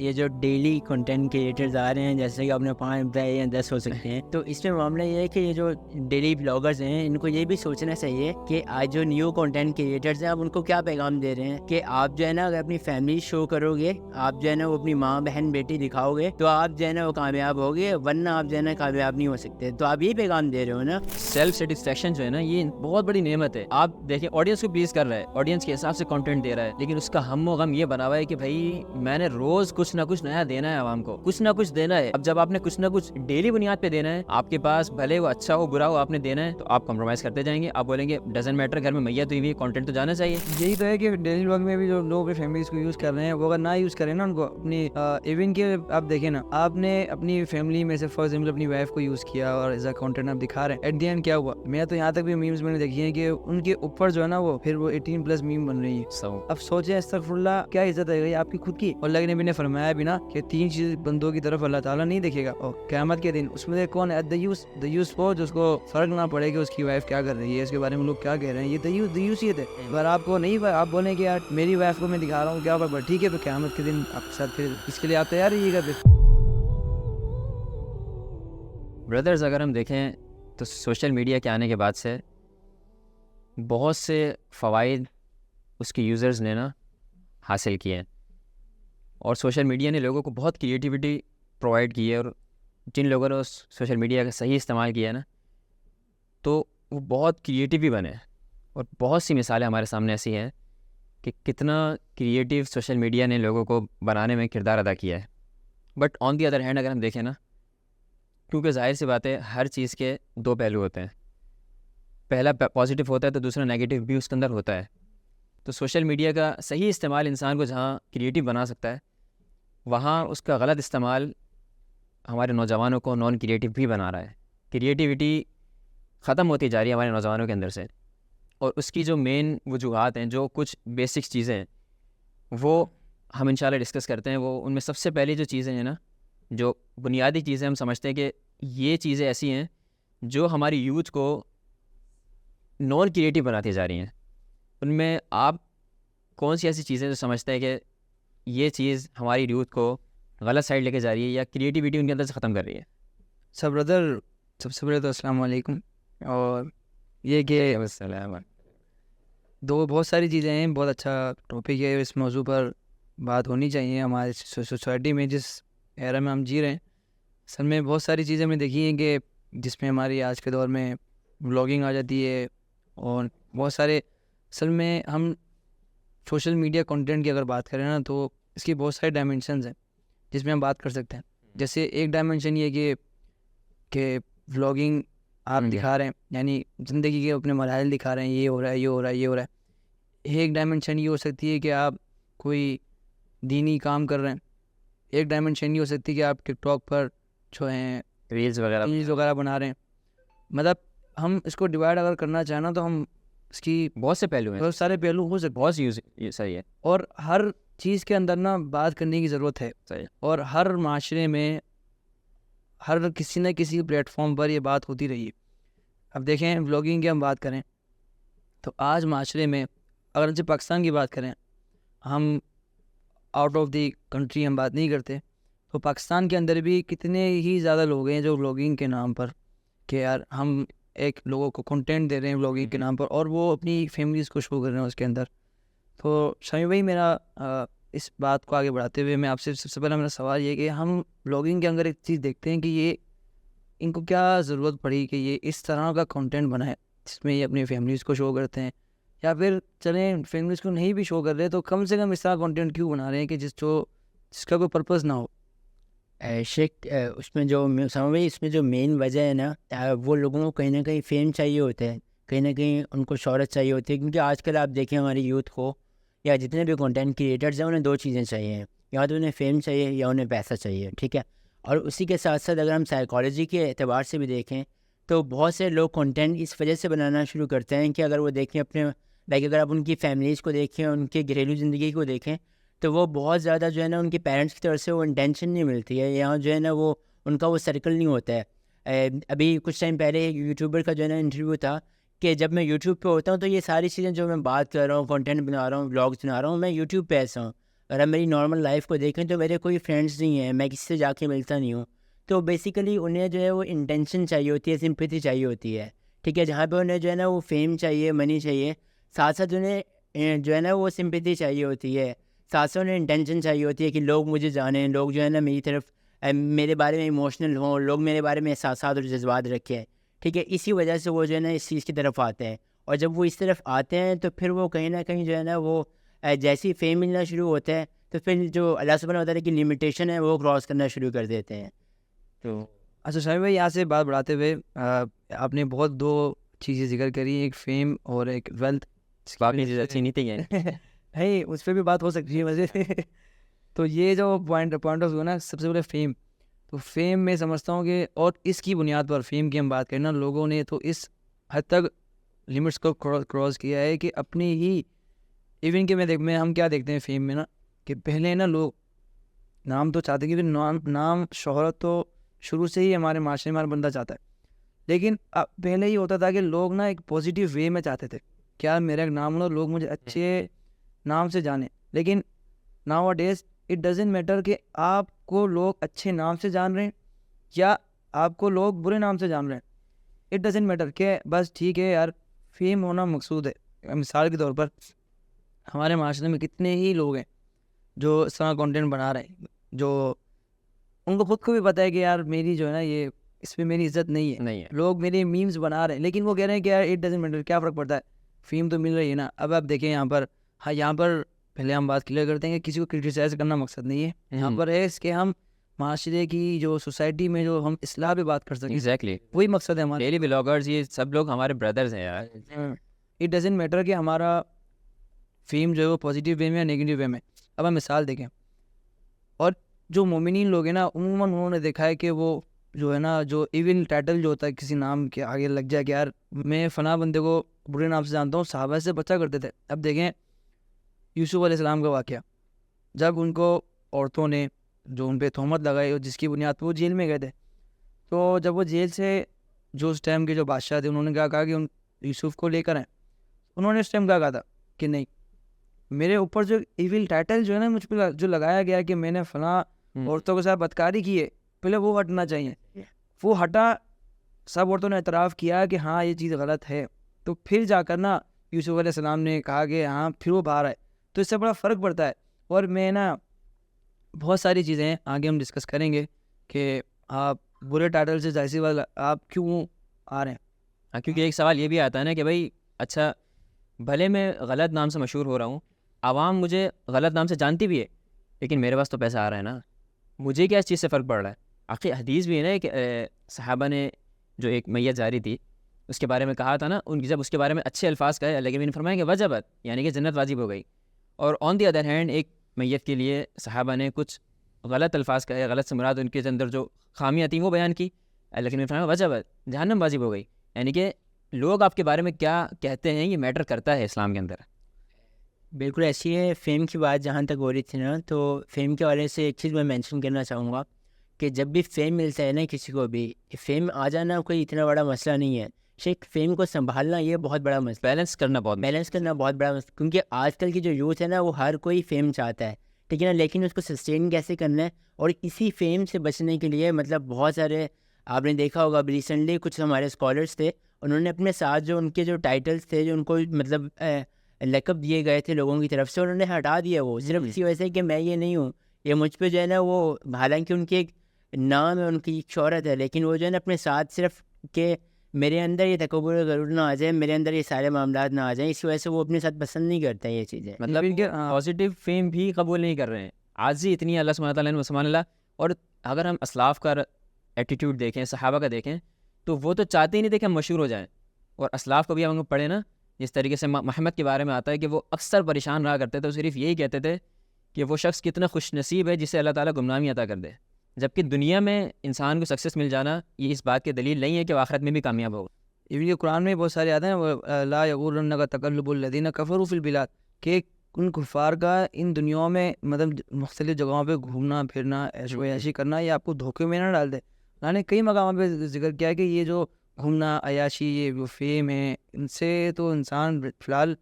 یہ جو daily content creators آ رہے ہیں، جیسے کہ اپنے 5 یا 10 ہو سکتے ہیں، تو اس میں معاملہ یہ ہے کہ یہ جو ڈیلی بلاگرز ہیں ان کو یہ بھی سوچنا چاہیے کہ آج جو نیو کنٹینٹ کریٹرز ہیں آپ ان کو کیا پیغام دے رہے ہیں کہ آپ جو ہے نا اگر اپنی فیملی شو کرو گے، آپ جو ہے نا وہ اپنی ماں بہن بیٹی دکھاؤ گے تو آپ جو ہے نا وہ کامیاب ہوگے، ورنہ آپ جو ہے نا کامیاب نہیں ہو سکتے. تو آپ یہ پیغام دے رہے ہو نا. سیلف سیٹسفیکشن جو ہے نا یہ بہت بڑی نعمت ہے. آپ دیکھیں آڈینس کو پلیز کر رہا ہے، آڈینس کے حساب سے کنٹینٹ دے رہا ہے، لیکن اس کا ہم و غم یہ بنا ہوا ہے کہ بھائی میں نے روز کچھ نہ کچھ نیا دینا ہے، عوام کو کچھ نہ کچھ دینا ہے. اب جب آپ نے کچھ نہ کچھ ڈیلی بنیاد پہ دینا ہے، آپ کے پاس بھلے وہ اچھا ہو برا ہو آپ نے دینا ہے، تو آپ کمپرومائز کرتے جائیں گے. آپ بولیں گے ڈزنٹ میٹر، گھر میں میت ہوئی ہوئی کنٹینٹ تو جانا چاہیے. یہی تو ہے کہ ڈیلی بلاگ میں بھی جو لوگ اپنی فیملیز کو یوز کر رہے ہیں وہ اگر نہ یوز کریں نا ان کو اپنی ایون کہ آپ دیکھیں نا، آپ نے اپنی فیملی میں سے فار ایگزامپل اپنی وائف کو یوز کیا اور ایز اے کنٹینٹ آپ دکھا رہے ہیں، ایٹ دی اینڈ کیا ہوا؟ میں تو یہاں تک بھی میمز میں نے دیکھی ہیں کہ ان کے اوپر جو ہے نا وہ پھر وہ 18+ میم بن رہی ہے. اب سوچیں استغفر اللہ کیا عزت ہے گئی آپ کی خود کی. اور اللہ کے نبی نے فرمایا بھی نا کہ 3 چیز بندوں کی طرف اللہ تعالیٰ نہیں دیکھے گا اور قیامت کے دن. اس میں سے کون ہے؟ دیوس وہ جس کو فرق نہ پڑے کہ اس کی وائف کیا کر رہی ہے، اس کے بارے میں لوگ کیا کہہ رہے ہیں. یہ دیوسیت ہے. اگر آپ کو نہیں آپ بولیں کہ یار میری وائف کو میں دکھا رہا ہوں کیا فرق، ٹھیک ہے، تو قیامت کے دن آپ کے ساتھ پھر اس کے لیے آپ تیار رہیے گا. پھر بردرز اگر ہم دیکھیں تو سوشل میڈیا کے آنے کے بعد سے بہت سے فوائد اس کے یوزرز نے نا حاصل کیے ہیں، اور سوشل میڈیا نے لوگوں کو بہت کریٹیوٹی پرووائڈ کی ہے. اور جن لوگوں نے سوشل میڈیا کا صحیح استعمال کیا ہے نا تو وہ بہت کریٹیو بھی بنے. اور بہت سی مثالیں ہمارے سامنے ایسی ہیں کہ کتنا کریٹیو سوشل میڈیا نے لوگوں کو بنانے میں کردار ادا کیا ہے. But on the other hand اگر ہم دیکھیں نا، کیونکہ ظاہر سی بات ہے ہر چیز کے 2 پہلو ہوتے ہیں، پہلا پازیٹیو ہوتا ہے تو دوسرا نیگیٹیو بھی اس کے اندر ہوتا ہے. تو سوشل میڈیا کا صحیح استعمال انسان کو جہاں کریٹیو بنا سکتا ہے، وہاں اس کا غلط استعمال ہمارے نوجوانوں کو نان کریٹیو بھی بنا رہا ہے. کریٹیوٹی ختم ہوتی جا رہی ہے ہمارے نوجوانوں کے اندر سے، اور اس کی جو مین وجوہات ہیں، جو کچھ بیسکس چیزیں ہیں وہ ہم انشاءاللہ ڈسکس کرتے ہیں. وہ ان میں سب سے پہلی جو چیزیں ہیں نا، جو بنیادی چیزیں ہم سمجھتے ہیں کہ یہ چیزیں ایسی ہیں جو ہماری یوتھ کو نان کریٹیو بناتی جا رہی ہیں. ان میں آپ کون سی ایسی چیزیں جو سمجھتے ہیں کہ یہ چیز ہماری یوتھ کو غلط سائڈ لے کے جا رہی ہے یا کریٹیوٹی ان کے اندر سے ختم کر رہی ہے؟ سب بردر، سب سے پہلے تو السلام علیکم. اور یہ کہ بہت ساری چیزیں ہیں، بہت اچھا ٹاپک ہے، اس موضوع پر بات ہونی چاہیے. ہمارے سوسائٹی میں جس ایرا میں ہم جی رہے ہیں، اصل میں بہت ساری چیزیں ہم نے دیکھی ہیں کہ جس میں ہماری آج کے دور میں بلاگنگ آ جاتی ہے، اور بہت سارے اصل میں ہم سوشل میڈیا کنٹینٹ کی اگر بات کریں نا تو اس کی بہت سارے ڈائمینشنز ہیں جس میں ہم بات کر سکتے ہیں. جیسے ایک ڈائمینشن یہ کہ بلاگنگ آپ دکھا رہے ہیں، یعنی زندگی کے اپنے مراحل دکھا رہے ہیں، یہ ہو رہا ہے، یہ ہو رہا ہے، یہ ہو رہا ہے. ایک ڈائمینشن یہ ہو سکتی ہے کہ آپ کوئی دینی کام کر رہے ہیں. ایک ڈائمینشن یہ ہو سکتی ہے کہ آپ ٹک ٹاک پر جو ہیں ریلز وغیرہ بنا رہے ہیں. مطلب ہم اس کو ڈیوائڈ اگر کرنا چاہیں نا تو ہم اس کی بہت سے پہلو ہیں، بہت سارے پہلو ہو سکتے، بہت یوز صحیح ہے. اور ہر چیز کے اندر نا بات کرنے کی ضرورت ہے. صحیح. اور ہر معاشرے میں ہر کسی نہ کسی پلیٹ فارم پر یہ بات ہوتی رہی ہے. اب دیکھیں بلاگنگ کی ہم بات کریں تو آج معاشرے میں اگر پاکستان کی بات کریں، ہم آؤٹ آف دی کنٹری ہم بات نہیں کرتے، تو پاکستان کے اندر بھی کتنے ہی زیادہ لوگ ہیں جو بلاگنگ کے نام پر کہ یار ہم ایک لوگوں کو کنٹینٹ دے رہے ہیں بلاگنگ کے نام پر، اور وہ اپنی فیملیز کو شو کر رہے ہیں اس کے اندر. تو شمی بھائی، میرا اس بات کو آگے بڑھاتے ہوئے میں آپ سے سب سے پہلا میرا سوال یہ کہ ہم بلاگنگ کے اندر ایک چیز دیکھتے ہیں کہ یہ ان کو کیا ضرورت پڑی کہ یہ اس طرح کا کنٹینٹ بنائے جس میں یہ اپنی فیملیز کو شو کرتے ہیں، یا پھر چلیں فیملیز کو نہیں بھی شو کر رہے تو کم سے کم اس طرح کنٹینٹ کیوں بنا رہے ہیں کہ جس کا کوئی پرپز نہ ہو. شیخ اس میں جو بھائی اس میں جو مین وجہ ہے نا، وہ لوگوں کو کہیں نہ کہیں فیم چاہیے ہوتا ہے، کہیں نہ کہیں ان کو شہرت چاہیے ہوتی ہے. کیونکہ آج کل آپ دیکھیں ہماری یوتھ کو یا جتنے بھی کنٹینٹ کریٹرز ہیں انہیں 2 چیزیں چاہیے ہیں، یا تو انہیں فیم چاہیے یا انہیں پیسہ چاہیے. ٹھیک ہے. اور اسی کے ساتھ ساتھ اگر ہم سائیکالوجی کے اعتبار سے بھی دیکھیں تو بہت سے لوگ کنٹینٹ اس وجہ سے بنانا شروع کرتے ہیں کہ اگر وہ دیکھیں اپنے اگر آپ ان کی فیملیز کو دیکھیں، ان کے گھریلو زندگی کو دیکھیں، تو وہ بہت زیادہ جو ہے نا ان کے پیرنٹس کی طرف سے وہ انٹینشن نہیں ملتی ہے، یہاں جو ہے نا وہ ان کا وہ سرکل نہیں ہوتا ہے. ابھی کچھ ٹائم پہلے ایک یوٹیوبر کا جو ہے نا انٹرویو تھا کہ جب میں یوٹیوب پہ ہوتا ہوں تو یہ ساری چیزیں جو میں بات کر رہا ہوں، کنٹینٹ بنا رہا ہوں، ولاگس بنا رہا ہوں، میں یوٹیوب پہ ایسا ہوں. اگر آپ میری نارمل لائف کو دیکھیں تو میرے کوئی فرینڈس نہیں ہیں, میں کسی سے جا کے ملتا نہیں ہوں. تو بیسیکلی انہیں جو ہے وہ انٹینشن چاہیے ہوتی ہے, سمپیتھی چاہیے ہوتی ہے, ٹھیک ہے. جہاں پہ انہیں جو ہے نا وہ فیم چاہیے, منی چاہیے, ساتھ ساتھ انہیں جو ہے نا وہ سمپیتھی چاہیے ہوتی ہے, ساتھ ساتھ انہیں انٹینشن چاہیے ہوتی ہے کہ لوگ مجھے جانیں, لوگ جو ہے نا میری طرف میرے بارے میں ایموشنل ہوں, لوگ میرے بارے میں احساسات اور جذبات رکھیں, ٹھیک ہے. اسی وجہ سے وہ جو ہے نا اس چیز کی طرف آتے ہیں. اور جب وہ اس طرف آتے ہیں تو پھر وہ کہیں نہ کہیں جو ہے نا وہ جیسی فیم ملنا شروع ہوتا ہے تو پھر جو اللہ سبحانہ و تعالیٰ کی لمیٹیشن ہے وہ کراس کرنا شروع کر دیتے ہیں. تو اچھا شاہد بھائی, یہاں سے بات بڑھاتے ہوئے آپ نے بہت دو چیزیں ذکر کری, ایک فیم اور ایک ویلتھ. باقی چیزیں اچھی نہیں تھی نہیں, اس پہ بھی بات ہو سکتی ہے ویسے. تو یہ جو پوائنٹ آف ویو نا, سب سے پہلے فیم. تو فیم میں سمجھتا ہوں کہ, اور اس کی بنیاد پر فیم کی ہم بات کریں نا, لوگوں نے تو اس حد تک لمٹس کو کراس کیا ہے کہ اپنی ہی ایون کہ میں ہم کیا دیکھتے ہیں فیم میں نا, کہ پہلے نا لوگ نام تو چاہتے ہیں, کہ نام شہرت تو شروع سے ہی ہمارے معاشرے میں ہمارا بندہ چاہتا ہے, لیکن پہلے ہی ہوتا تھا کہ لوگ نا ایک پازیٹیو وے میں چاہتے تھے کہ یار میرا ایک نام ہو, لوگ مجھے اچھے نام سے جانیں. لیکن nowadays it doesn't matter کہ آپ کو لوگ اچھے نام سے جان رہے ہیں یا آپ کو لوگ برے نام سے جان رہے ہیں. اٹ ڈزنٹ میٹر کہ بس ٹھیک ہے یار فیم ہونا مقصود ہے. مثال کے طور پر ہمارے معاشرے میں کتنے ہی لوگ ہیں جو اس طرح کانٹینٹ بنا رہے ہیں, جو ان کو خود کو بھی پتہ ہے کہ یار میری جو ہے نا یہ اس پہ میری عزت نہیں ہے, لوگ میرے میمز بنا رہے ہیں, لیکن وہ کہہ رہے ہیں کہ یار اٹ ڈزنٹ میٹر, کیا فرق پڑتا ہے, فیم تو مل رہی ہے نا. اب آپ دیکھیں یہاں پر, ہاں یہاں پر پہلے ہم بات کلیئر کرتے ہیں کہ کسی کو کرٹیسائز کرنا مقصد نہیں ہے, یہاں پر ہے اس کے ہم معاشرے کی جو سوسائٹی میں جو ہم اصلاح پہ بات کر سکیں, ایگزیکٹلی وہی مقصد ہے ہمارا. ڈیلی بلاگرز یہ سب لوگ ہمارے بردرز ہیں یار. اٹ ڈزنٹ میٹر کہ ہمارا فیم جو ہے وہ پازیٹیو وے میں یا نیگیٹیو وے میں. اب ہم مثال دیکھیں, اور جو مومنین لوگ ہیں نا عموماً انہوں نے دیکھا ہے کہ وہ جو ہے نا جو ایون ٹائٹل جو ہوتا ہے کسی نام کے آگے لگ جائے کہ یار میں فلاں بندے کو برے نام سے جانتا ہوں, صحابہ سے بچا کرتے تھے. اب دیکھیں یوسف علیہ السلام کا واقعہ, جب ان کو عورتوں نے جو ان پہ تہمت لگائی اور جس کی بنیاد پہ وہ جیل میں گئے تھے, تو جب وہ جیل سے جو اس ٹائم کے جو بادشاہ تھے انہوں نے کہا کہ ان یوسف کو لے کر آئیں, انہوں نے اس ٹائم کہا تھا کہ نہیں, میرے اوپر جو ایول ٹائٹل جو ہے نا مجھ پہ جو لگایا گیا کہ میں نے فلاں عورتوں کے ساتھ بدکاری کی ہے, پہلے وہ ہٹنا چاہیے. وہ ہٹا, سب عورتوں نے اعتراف کیا کہ ہاں یہ چیز غلط ہے, تو پھر جا کر نا یوسف علیہ السلام نے کہا کہ ہاں پھر وہ باہر آئے. تو اس سے بڑا فرق پڑتا ہے. اور میں نا بہت ساری چیزیں ہیں آگے ہم ڈسکس کریں گے کہ آپ برے ٹائٹل سے ظاہر سی بات آپ کیوں آ رہے ہیں. ہاں, کیونکہ ایک سوال یہ بھی آتا ہے نا کہ بھائی اچھا بھلے میں غلط نام سے مشہور ہو رہا ہوں, عوام مجھے غلط نام سے جانتی بھی ہے, لیکن میرے پاس تو پیسہ آ رہا ہے نا, مجھے کیا اس چیز سے فرق پڑ رہا ہے. آخر حدیث بھی ہے نا کہ صحابہ نے جو ایک میت جاری تھی اس کے بارے میں کہا تھا نا, ان کی جب اس کے بارے میں اچھے الفاظ کہے اللہ کے نبی نے فرمایا کہ وجبت, یعنی کہ جنت واجب ہو گئی. اور آن دی ادر ہینڈ ایک میت کے لیے صحابہ نے کچھ غلط الفاظ کہے, غلط سے مراد ان کے اندر جو خامیاں تھیں وہ بیان کی, اللہ کے نبی نے فرمایا وجبت, جہنم واجب ہو گئی. یعنی کہ لوگ آپ کے بارے میں کیا کہتے ہیں یہ میٹر کرتا ہے اسلام کے اندر. بالکل ایسی ہے. فیم کی بات جہاں تک ہو رہی تھی نا, تو فیم کے والے سے ایک چیز میں مینشن کرنا چاہوں گا کہ جب بھی فیم ملتا ہے نا کسی کو بھی, فیم آ جانا کوئی اتنا بڑا مسئلہ نہیں ہے. شیخ فیم کو سنبھالنا یہ بہت بڑا مسئلہ, بیلنس کرنا بہت بڑا مسئلہ, کیونکہ آج کل کی جو یوتھ ہے نا وہ ہر کوئی فیم چاہتا ہے, ٹھیک ہے نا, لیکن اس کو سسٹین کیسے کرنا ہے. اور اسی فیم سے بچنے کے لیے مطلب بہت سارے آپ نے دیکھا ہوگا, اب ریسنٹلی کچھ ہمارے اسکالرس تھے, انہوں نے اپنے ساتھ جو ان کے جو ٹائٹلس تھے جو ان کو مطلب لقب دیے گئے تھے لوگوں کی طرف سے, انہوں نے ہٹا دیا وہ صرف اسی وجہ سے کہ میں یہ نہیں ہوں, یہ مجھ پہ جو ہے نا وہ, حالانکہ ان کی ایک نام ہے, ان کی ایک شہرت ہے, لیکن وہ جو ہے نا اپنے ساتھ صرف کہ میرے اندر یہ تکبر غرور نہ آ جائے, میرے اندر یہ سارے معاملات نہ آ جائیں, اس وجہ سے وہ اپنے ساتھ پسند نہیں کرتے ہیں یہ چیزیں. مطلب پازیٹیو فیم بھی قبول نہیں کر رہے ہیں. عاجزی اتنی اللہ سبحانہ تعالیٰ نے, سبحان اللہ. اور اگر ہم اسلاف کا ایٹیٹیوڈ دیکھیں, صحابہ کا دیکھیں, تو وہ تو چاہتے ہی نہیں تھے کہ ہم مشہور ہو جائیں. اور اسلاف کو بھی ہم پڑھیں نا, جس طریقے سے محمد کے بارے میں آتا ہے کہ وہ اکثر پریشان رہا کرتے تھے, تو صرف یہی کہتے تھے کہ وہ شخص کتنا خوش نصیب ہے جسے اللہ تعالیٰ گمنامی عطا کر دے. جبکہ دنیا میں انسان کو سکسیس مل جانا یہ اس بات کی دلیل نہیں ہے کہ وہ آخرت میں بھی کامیاب ہوگا. یہ قرآن میں بہت سارے آتے ہیں, لا یغرنک تقلب الذین کفروا فی البلاد, کہ ان کفار کا ان دنیاؤں میں مطلب مختلف جگہوں پہ گھومنا پھرنا, عیش و عیاشی کرنا, یہ آپ کو دھوکے میں نہ ڈال دے. اللہ نے کئی مقامات پہ ذکر کیا ہے کہ یہ جو گھومنا, عیاشی, یہ جو فیم ہے, ان سے تو انسان فی الحال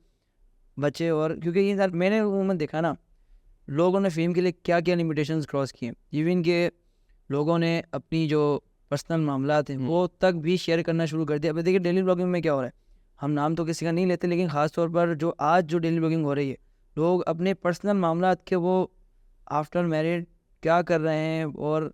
بچے. اور کیونکہ یہ میں نے عموماً دیکھا نا لوگوں نے فیم کے لیے کیا کیا لمیٹیشنز کراس کیے، ایون کہ لوگوں نے اپنی جو پرسنل معاملات ہیں وہ تک بھی شیئر کرنا شروع کر دیا. اب دیکھیے ڈیلی بلاگنگ میں کیا ہو رہا ہے، ہم نام تو کسی کا نہیں لیتے، لیکن خاص طور پر جو آج جو ڈیلی بلاگنگ ہو رہی ہے، لوگ اپنے پرسنل معاملات کے وہ آفٹر میرڈ کیا کر رہے ہیں اور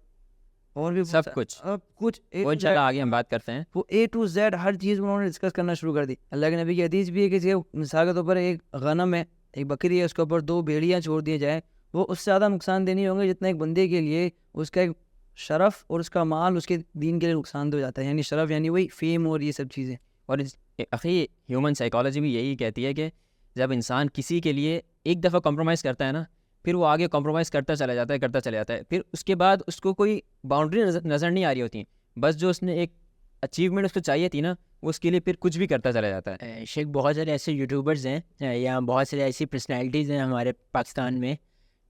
بھی سب کچھ وہ انشاءاللہ آگے ہم بات کرتے ہیں. وہ A to Z ہر چیز انہوں نے ڈسکس کرنا شروع کر دی. اللہ کے نبی کی حدیث بھی ہے کہ مثال کے طور پر ایک غنم ہے، ایک بکری ہے، اس کے اوپر 2 بھیڑیاں چھوڑ دیے جائیں، وہ اس سے زیادہ نقصان دہ نہیں ہوں گے جتنا ایک بندے کے لیے اس کا ایک شرف اور اس کا مال اس کے دین کے لیے نقصان دہ ہو جاتا ہے. یعنی شرف یعنی وہی فیم اور یہ سب چیزیں. اور اخی ہیومن سائیکالوجی بھی یہی کہتی ہے کہ جب انسان کسی کے لیے ایک دفعہ کمپرومائز کرتا ہے نا، پھر وہ آگے کمپرومائز کرتا چلا جاتا ہے، پھر اس کے بعد اس کو کوئی باؤنڈری نظر نہیں آ رہی ہوتی. بس جو اس نے ایک اچیومنٹ اس کو چاہیے تھی نا، وہ اس کے لیے پھر کچھ بھی کرتا چلا جاتا ہے. شیخ بہت سارے ایسے یوٹیوبرز ہیں یا بہت سارے ایسی پرسنالٹیز ہیں ہمارے پاکستان میں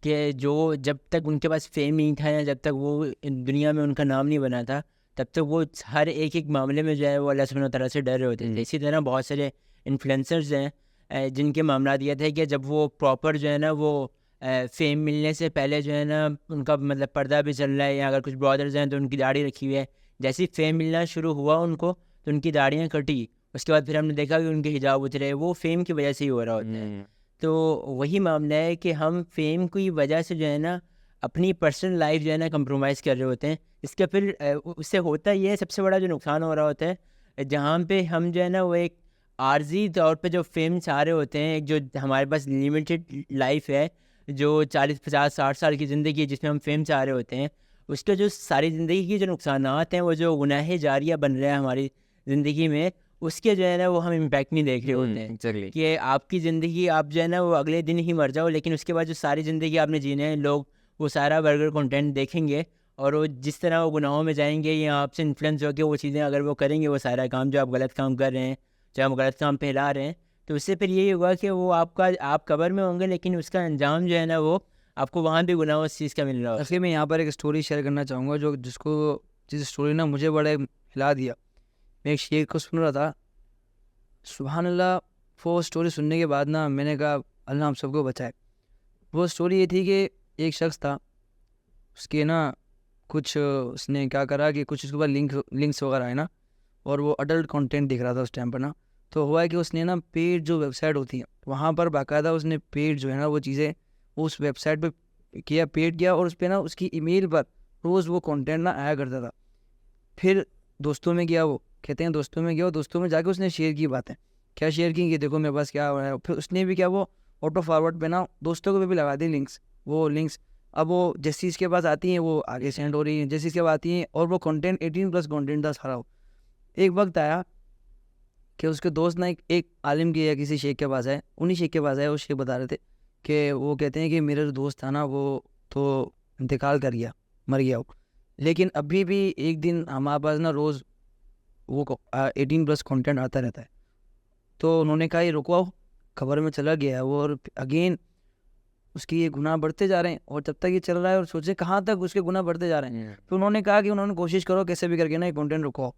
کہ جو جب تک ان کے پاس فیم نہیں تھا یا جب تک وہ دنیا میں ان کا نام نہیں بنا تھا، تب تک وہ ہر ایک معاملے میں جو ہے وہ اللہ سبحانہ و تعالیٰ سے ڈر رہے ہوتے تھے. اسی طرح بہت سارے انفلوئنسرز ہیں جن کے معاملات یہ تھے کہ جب وہ پراپر جو ہے نا وہ فیم ملنے سے پہلے جو ہے نا ان کا مطلب پردہ بھی چل رہا ہے، یا اگر کچھ برادرز ہیں تو ان کی داڑھی رکھی ہوئی ہے، جیسے ہی فیم ملنا شروع ہوا ان کو تو ان کی داڑیاں کٹی. اس کے بعد پھر ہم نے دیکھا کہ ان کے حجاب اترے. وہ فیم کی وجہ سے ہی ہو رہا ہوتا ہے. تو وہی معاملہ ہے کہ ہم فیم کی وجہ سے جو ہے نا اپنی پرسنل لائف جو ہے نا کمپرومائز کر رہے ہوتے ہیں. اس کا پھر اس سے ہوتا یہ ہے سب سے بڑا جو نقصان ہو رہا ہوتا ہے، جہاں پہ ہم جو ہے نا وہ ایک عارضی طور پہ جو فیم چاہ رہے ہوتے ہیں، ایک جو ہمارے پاس لمیٹڈ لائف ہے جو 40 50 60 سال کی زندگی ہے جس میں ہم فیم چاہ رہے ہوتے ہیں، اس کے جو ساری زندگی کی جو نقصانات ہیں، وہ جو گناہ جاریہ بن رہے ہیں ہماری زندگی میں، اس کے جو ہے نا وہ ہم امپیکٹ نہیں دیکھ رہے ہوتے ہیں. کہ آپ کی زندگی آپ جو ہے نا وہ اگلے دن ہی مر جاؤ، لیکن اس کے بعد جو ساری زندگی آپ نے جینے ہیں، لوگ وہ سارا برگر کنٹینٹ دیکھیں گے اور وہ جس طرح وہ گناہوں میں جائیں گے یا آپ سے انفلوئنس ہو کے وہ چیزیں اگر وہ کریں گے، وہ سارا کام جو آپ غلط کام کر رہے ہیں، چاہے آپ غلط کام پھیلا رہے ہیں، تو اس سے پھر یہی ہوگا کہ وہ آپ قبر میں ہوں گے، لیکن اس کا انجام جو ہے نا وہ آپ کو وہاں بھی گناہ اس چیز کا مل رہا ہوگا. اصل میں یہاں پر ایک اسٹوری شیئر کرنا چاہوں گا جس اسٹوری نا مجھے بڑے ہلا دیا. میں ایک شیخ کو سن رہا تھا، سبحان اللہ. وہ اسٹوری سننے کے بعد نا میں نے کہا اللہ ہم سب کو بچائے. وہ اسٹوری یہ تھی کہ ایک شخص تھا، اس کے نا کچھ اس نے کیا کرا کہ کچھ اس کے بعد لنکس وغیرہ آئے نا، اور وہ اڈلٹ کنٹینٹ دکھ رہا تھا اس ٹائم پر نا. تو ہوا ہے کہ اس نے نا پیڈ جو ویب سائٹ ہوتی ہیں وہاں پر باقاعدہ اس نے پیڈ جو ہے نا وہ چیزیں اس ویب سائٹ پہ کیا، پیڈ کیا، اور اس پہ نا اس کی ای میل پر روز وہ کنٹینٹ نا آیا کرتا تھا. پھر دوستوں میں گیا، وہ کہتے ہیں دوستوں میں گیا، اور دوستوں میں جا کے اس نے شیئر کی باتیں. کیا شیئر کی کہ دیکھو میرے پاس کیا ہو رہا ہے. پھر اس نے بھی کیا وہ آٹو فارورڈ پہ نا دوستوں کو بھی لگا دی لنکس. اب وہ جیسی اس کے پاس آتی ہیں وہ آگے سینڈ ہو رہی ہیں، جیسی اس کے پاس آتی ہیں، اور وہ کنٹینٹ 18+ کنٹینٹ تھا سارا. ایک وقت آیا کہ اس کے دوست نا ایک عالم کے یا کسی شیخ کے پاس آئے، انہی شیخ کے پاس آئے. وہ شیخ بتا رہے تھے کہ وہ کہتے ہیں کہ میرا جو دوست تھا نا وہ تو انتقال کر گیا، مر گیا وہ، لیکن ابھی بھی ایک دن ہمارے پاس نا روز وہ 18+ کنٹینٹ آتا رہتا ہے. تو انہوں نے کہا یہ رکواؤ، خبر میں چلا گیا وہ، اور اگین اس کی یہ گناہ بڑھتے جا رہے ہیں. اور جب تک یہ چل رہا ہے اور سوچے کہاں تک اس کے گناہ بڑھتے جا رہے ہیں. تو انہوں نے کہا کہ انہوں نے کوشش کرو کیسے بھی کر کے نا یہ کنٹینٹ رکواؤ.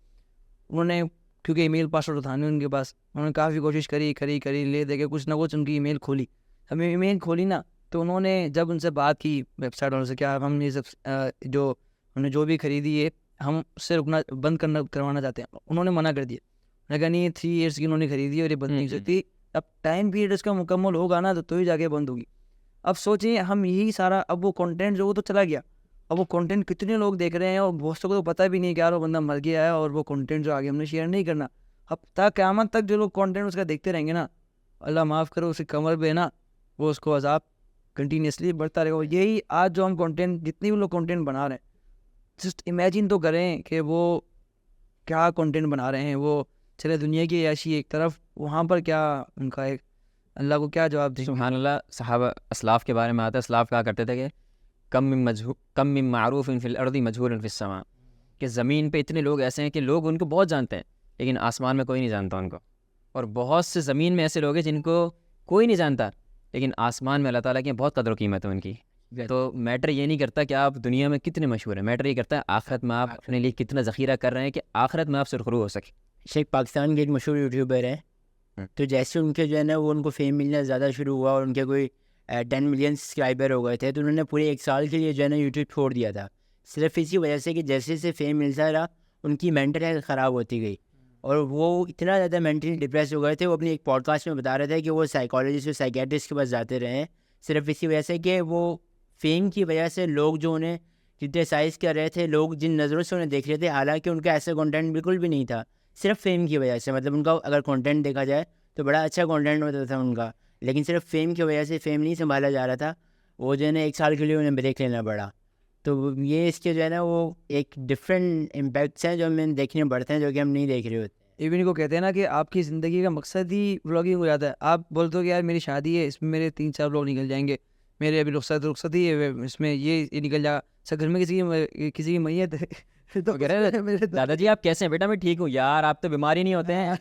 انہوں نے کیونکہ ای میل پاسورڈ تھا نہیں ان کے پاس، انہوں نے کافی کوشش کری لے دے کے کچھ نہ کچھ ان کی ای میل کھولی. ہمیں ای میل کھولی نا، تو انہوں نے جب ان سے بات کی ویب سائٹ والوں سے، کیا ہم یہ سب جو ہم نے جو بھی خریدی ہے ہم اس سے بند کروانا چاہتے ہیں. انہوں نے منع کر دیا. میں نے کہا نہیں 3 ایئرس کی انہوں نے خریدی اور یہ بند نہیں سکتی. اب ٹائم پیریڈ اس کا مکمل ہوگا نا تو ہی جا کے بند ہوگی. اب سوچیں ہم یہی سارا، اب وہ کنٹینٹ جو وہ تو چلا گیا، اب وہ کنٹینٹ کتنے لوگ دیکھ رہے ہیں، اور بہت کو تو پتہ بھی نہیں کہ یار وہ بندہ مر گیا ہے، اور وہ کنٹینٹ جو آگے ہم نے شیئر نہیں کرنا. اب تا قیامت تک جو لوگ کنٹینٹ اس کا دیکھتے رہیں گے نا، اللہ معاف کرو، اسے کمر پہ نا وہ اس کو عذاب کنٹینیوسلی بڑھتا رہے گا. یہی آج جو ہم کنٹینٹ جتنی بھی لوگ کنٹینٹ بنا رہے ہیں، جسٹ امیجن تو کریں کہ وہ کیا کنٹینٹ بنا رہے ہیں. وہ چلے دنیا کی عیاشی ایک طرف، وہاں پر کیا ان کا ایک اللہ کو کیا جواب دیں. سبحان اللہ. صحابہ اسلاف کے بارے میں آتا ہے، اسلاف کہا کرتے تھے کہ کم من معروف فی الارض مجہول فی السماء، کہ زمین پہ اتنے لوگ ایسے ہیں کہ لوگ ان کو بہت جانتے ہیں لیکن آسمان میں کوئی نہیں جانتا ان کو. اور بہت سے زمین میں ایسے لوگ ہیں جن کو کوئی نہیں جانتا لیکن آسمان میں اللہ تعالیٰ کی بہت قدر و قیمت ہے ان کی. تو میٹر یہ نہیں کرتا کہ آپ دنیا میں کتنے مشہور ہیں، میٹر یہ کرتا ہے آخرت میں آپ اپنے لیے کتنا ذخیرہ کر رہے ہیں کہ آخرت میں آپ سرخرو ہو سکے. شیخ پاکستان کے ایک مشہور یوٹیوبر ہیں، تو جیسے ان کے جو ہے نا وہ ان کو فیم ملنا زیادہ شروع ہوا اور ان کے کوئی 10 ملین سبسکرائبر ہو گئے تھے, تو انہوں نے پورے 1 سال کے لیے جو ہے نا یوٹیوب چھوڑ دیا تھا, صرف اسی وجہ سے کہ جیسے جیسے فیم ملتا رہا ان کی مینٹل ہیلتھ خراب ہوتی گئی, اور وہ اتنا زیادہ مینٹلی ڈپریس ہو گئے تھے. وہ اپنی ایک پوڈ کاسٹ میں بتا رہے تھے کہ وہ سائیکالوجسٹ اور سائیکیٹرسٹ کے پاس جاتے رہے ہیں صرف اسی وجہ سے کہ وہ فیم کی وجہ سے لوگ جو انہیں کرٹیسائز کر رہے تھے, لوگ جن نظروں سے انہیں دیکھ رہے تھے, حالانکہ ان کا ایسا کنٹینٹ بالکل بھی نہیں تھا, صرف فیم کی وجہ سے. مطلب ان کا اگر کنٹینٹ دیکھا جائے تو بڑا اچھا کنٹینٹ ہوتا تھا ان کا, لیکن صرف فیم کی وجہ سے فیم نہیں سنبھالا جا رہا تھا. وہ جو ہے نا 1 سال کے لیے انہیں بریک لینا پڑا. تو یہ اس کے جو ہے نا وہ ایک ڈفرینٹ امپیکٹس ہیں جو ہمیں دیکھنے پڑتے ہیں, جو کہ ہم نہیں دیکھ رہے ہوتے. ایون کو کہتے ہیں نا کہ آپ کی زندگی کا مقصد ہی ولاگنگ ہو جاتا ہے. آپ بولتے ہو کہ یار میری شادی ہے, اس میں میرے 3-4 لوگ نکل جائیں گے, میرے ابھی رخصت ہی ہے, اس میں یہ نکل جائے گا, گھر میں کسی کی میت ہے تو دادا جی آپ کیسے ہیں؟ بیٹا میں ٹھیک ہوں یار, آپ تو بیمار ہی نہیں ہوتے ہیں,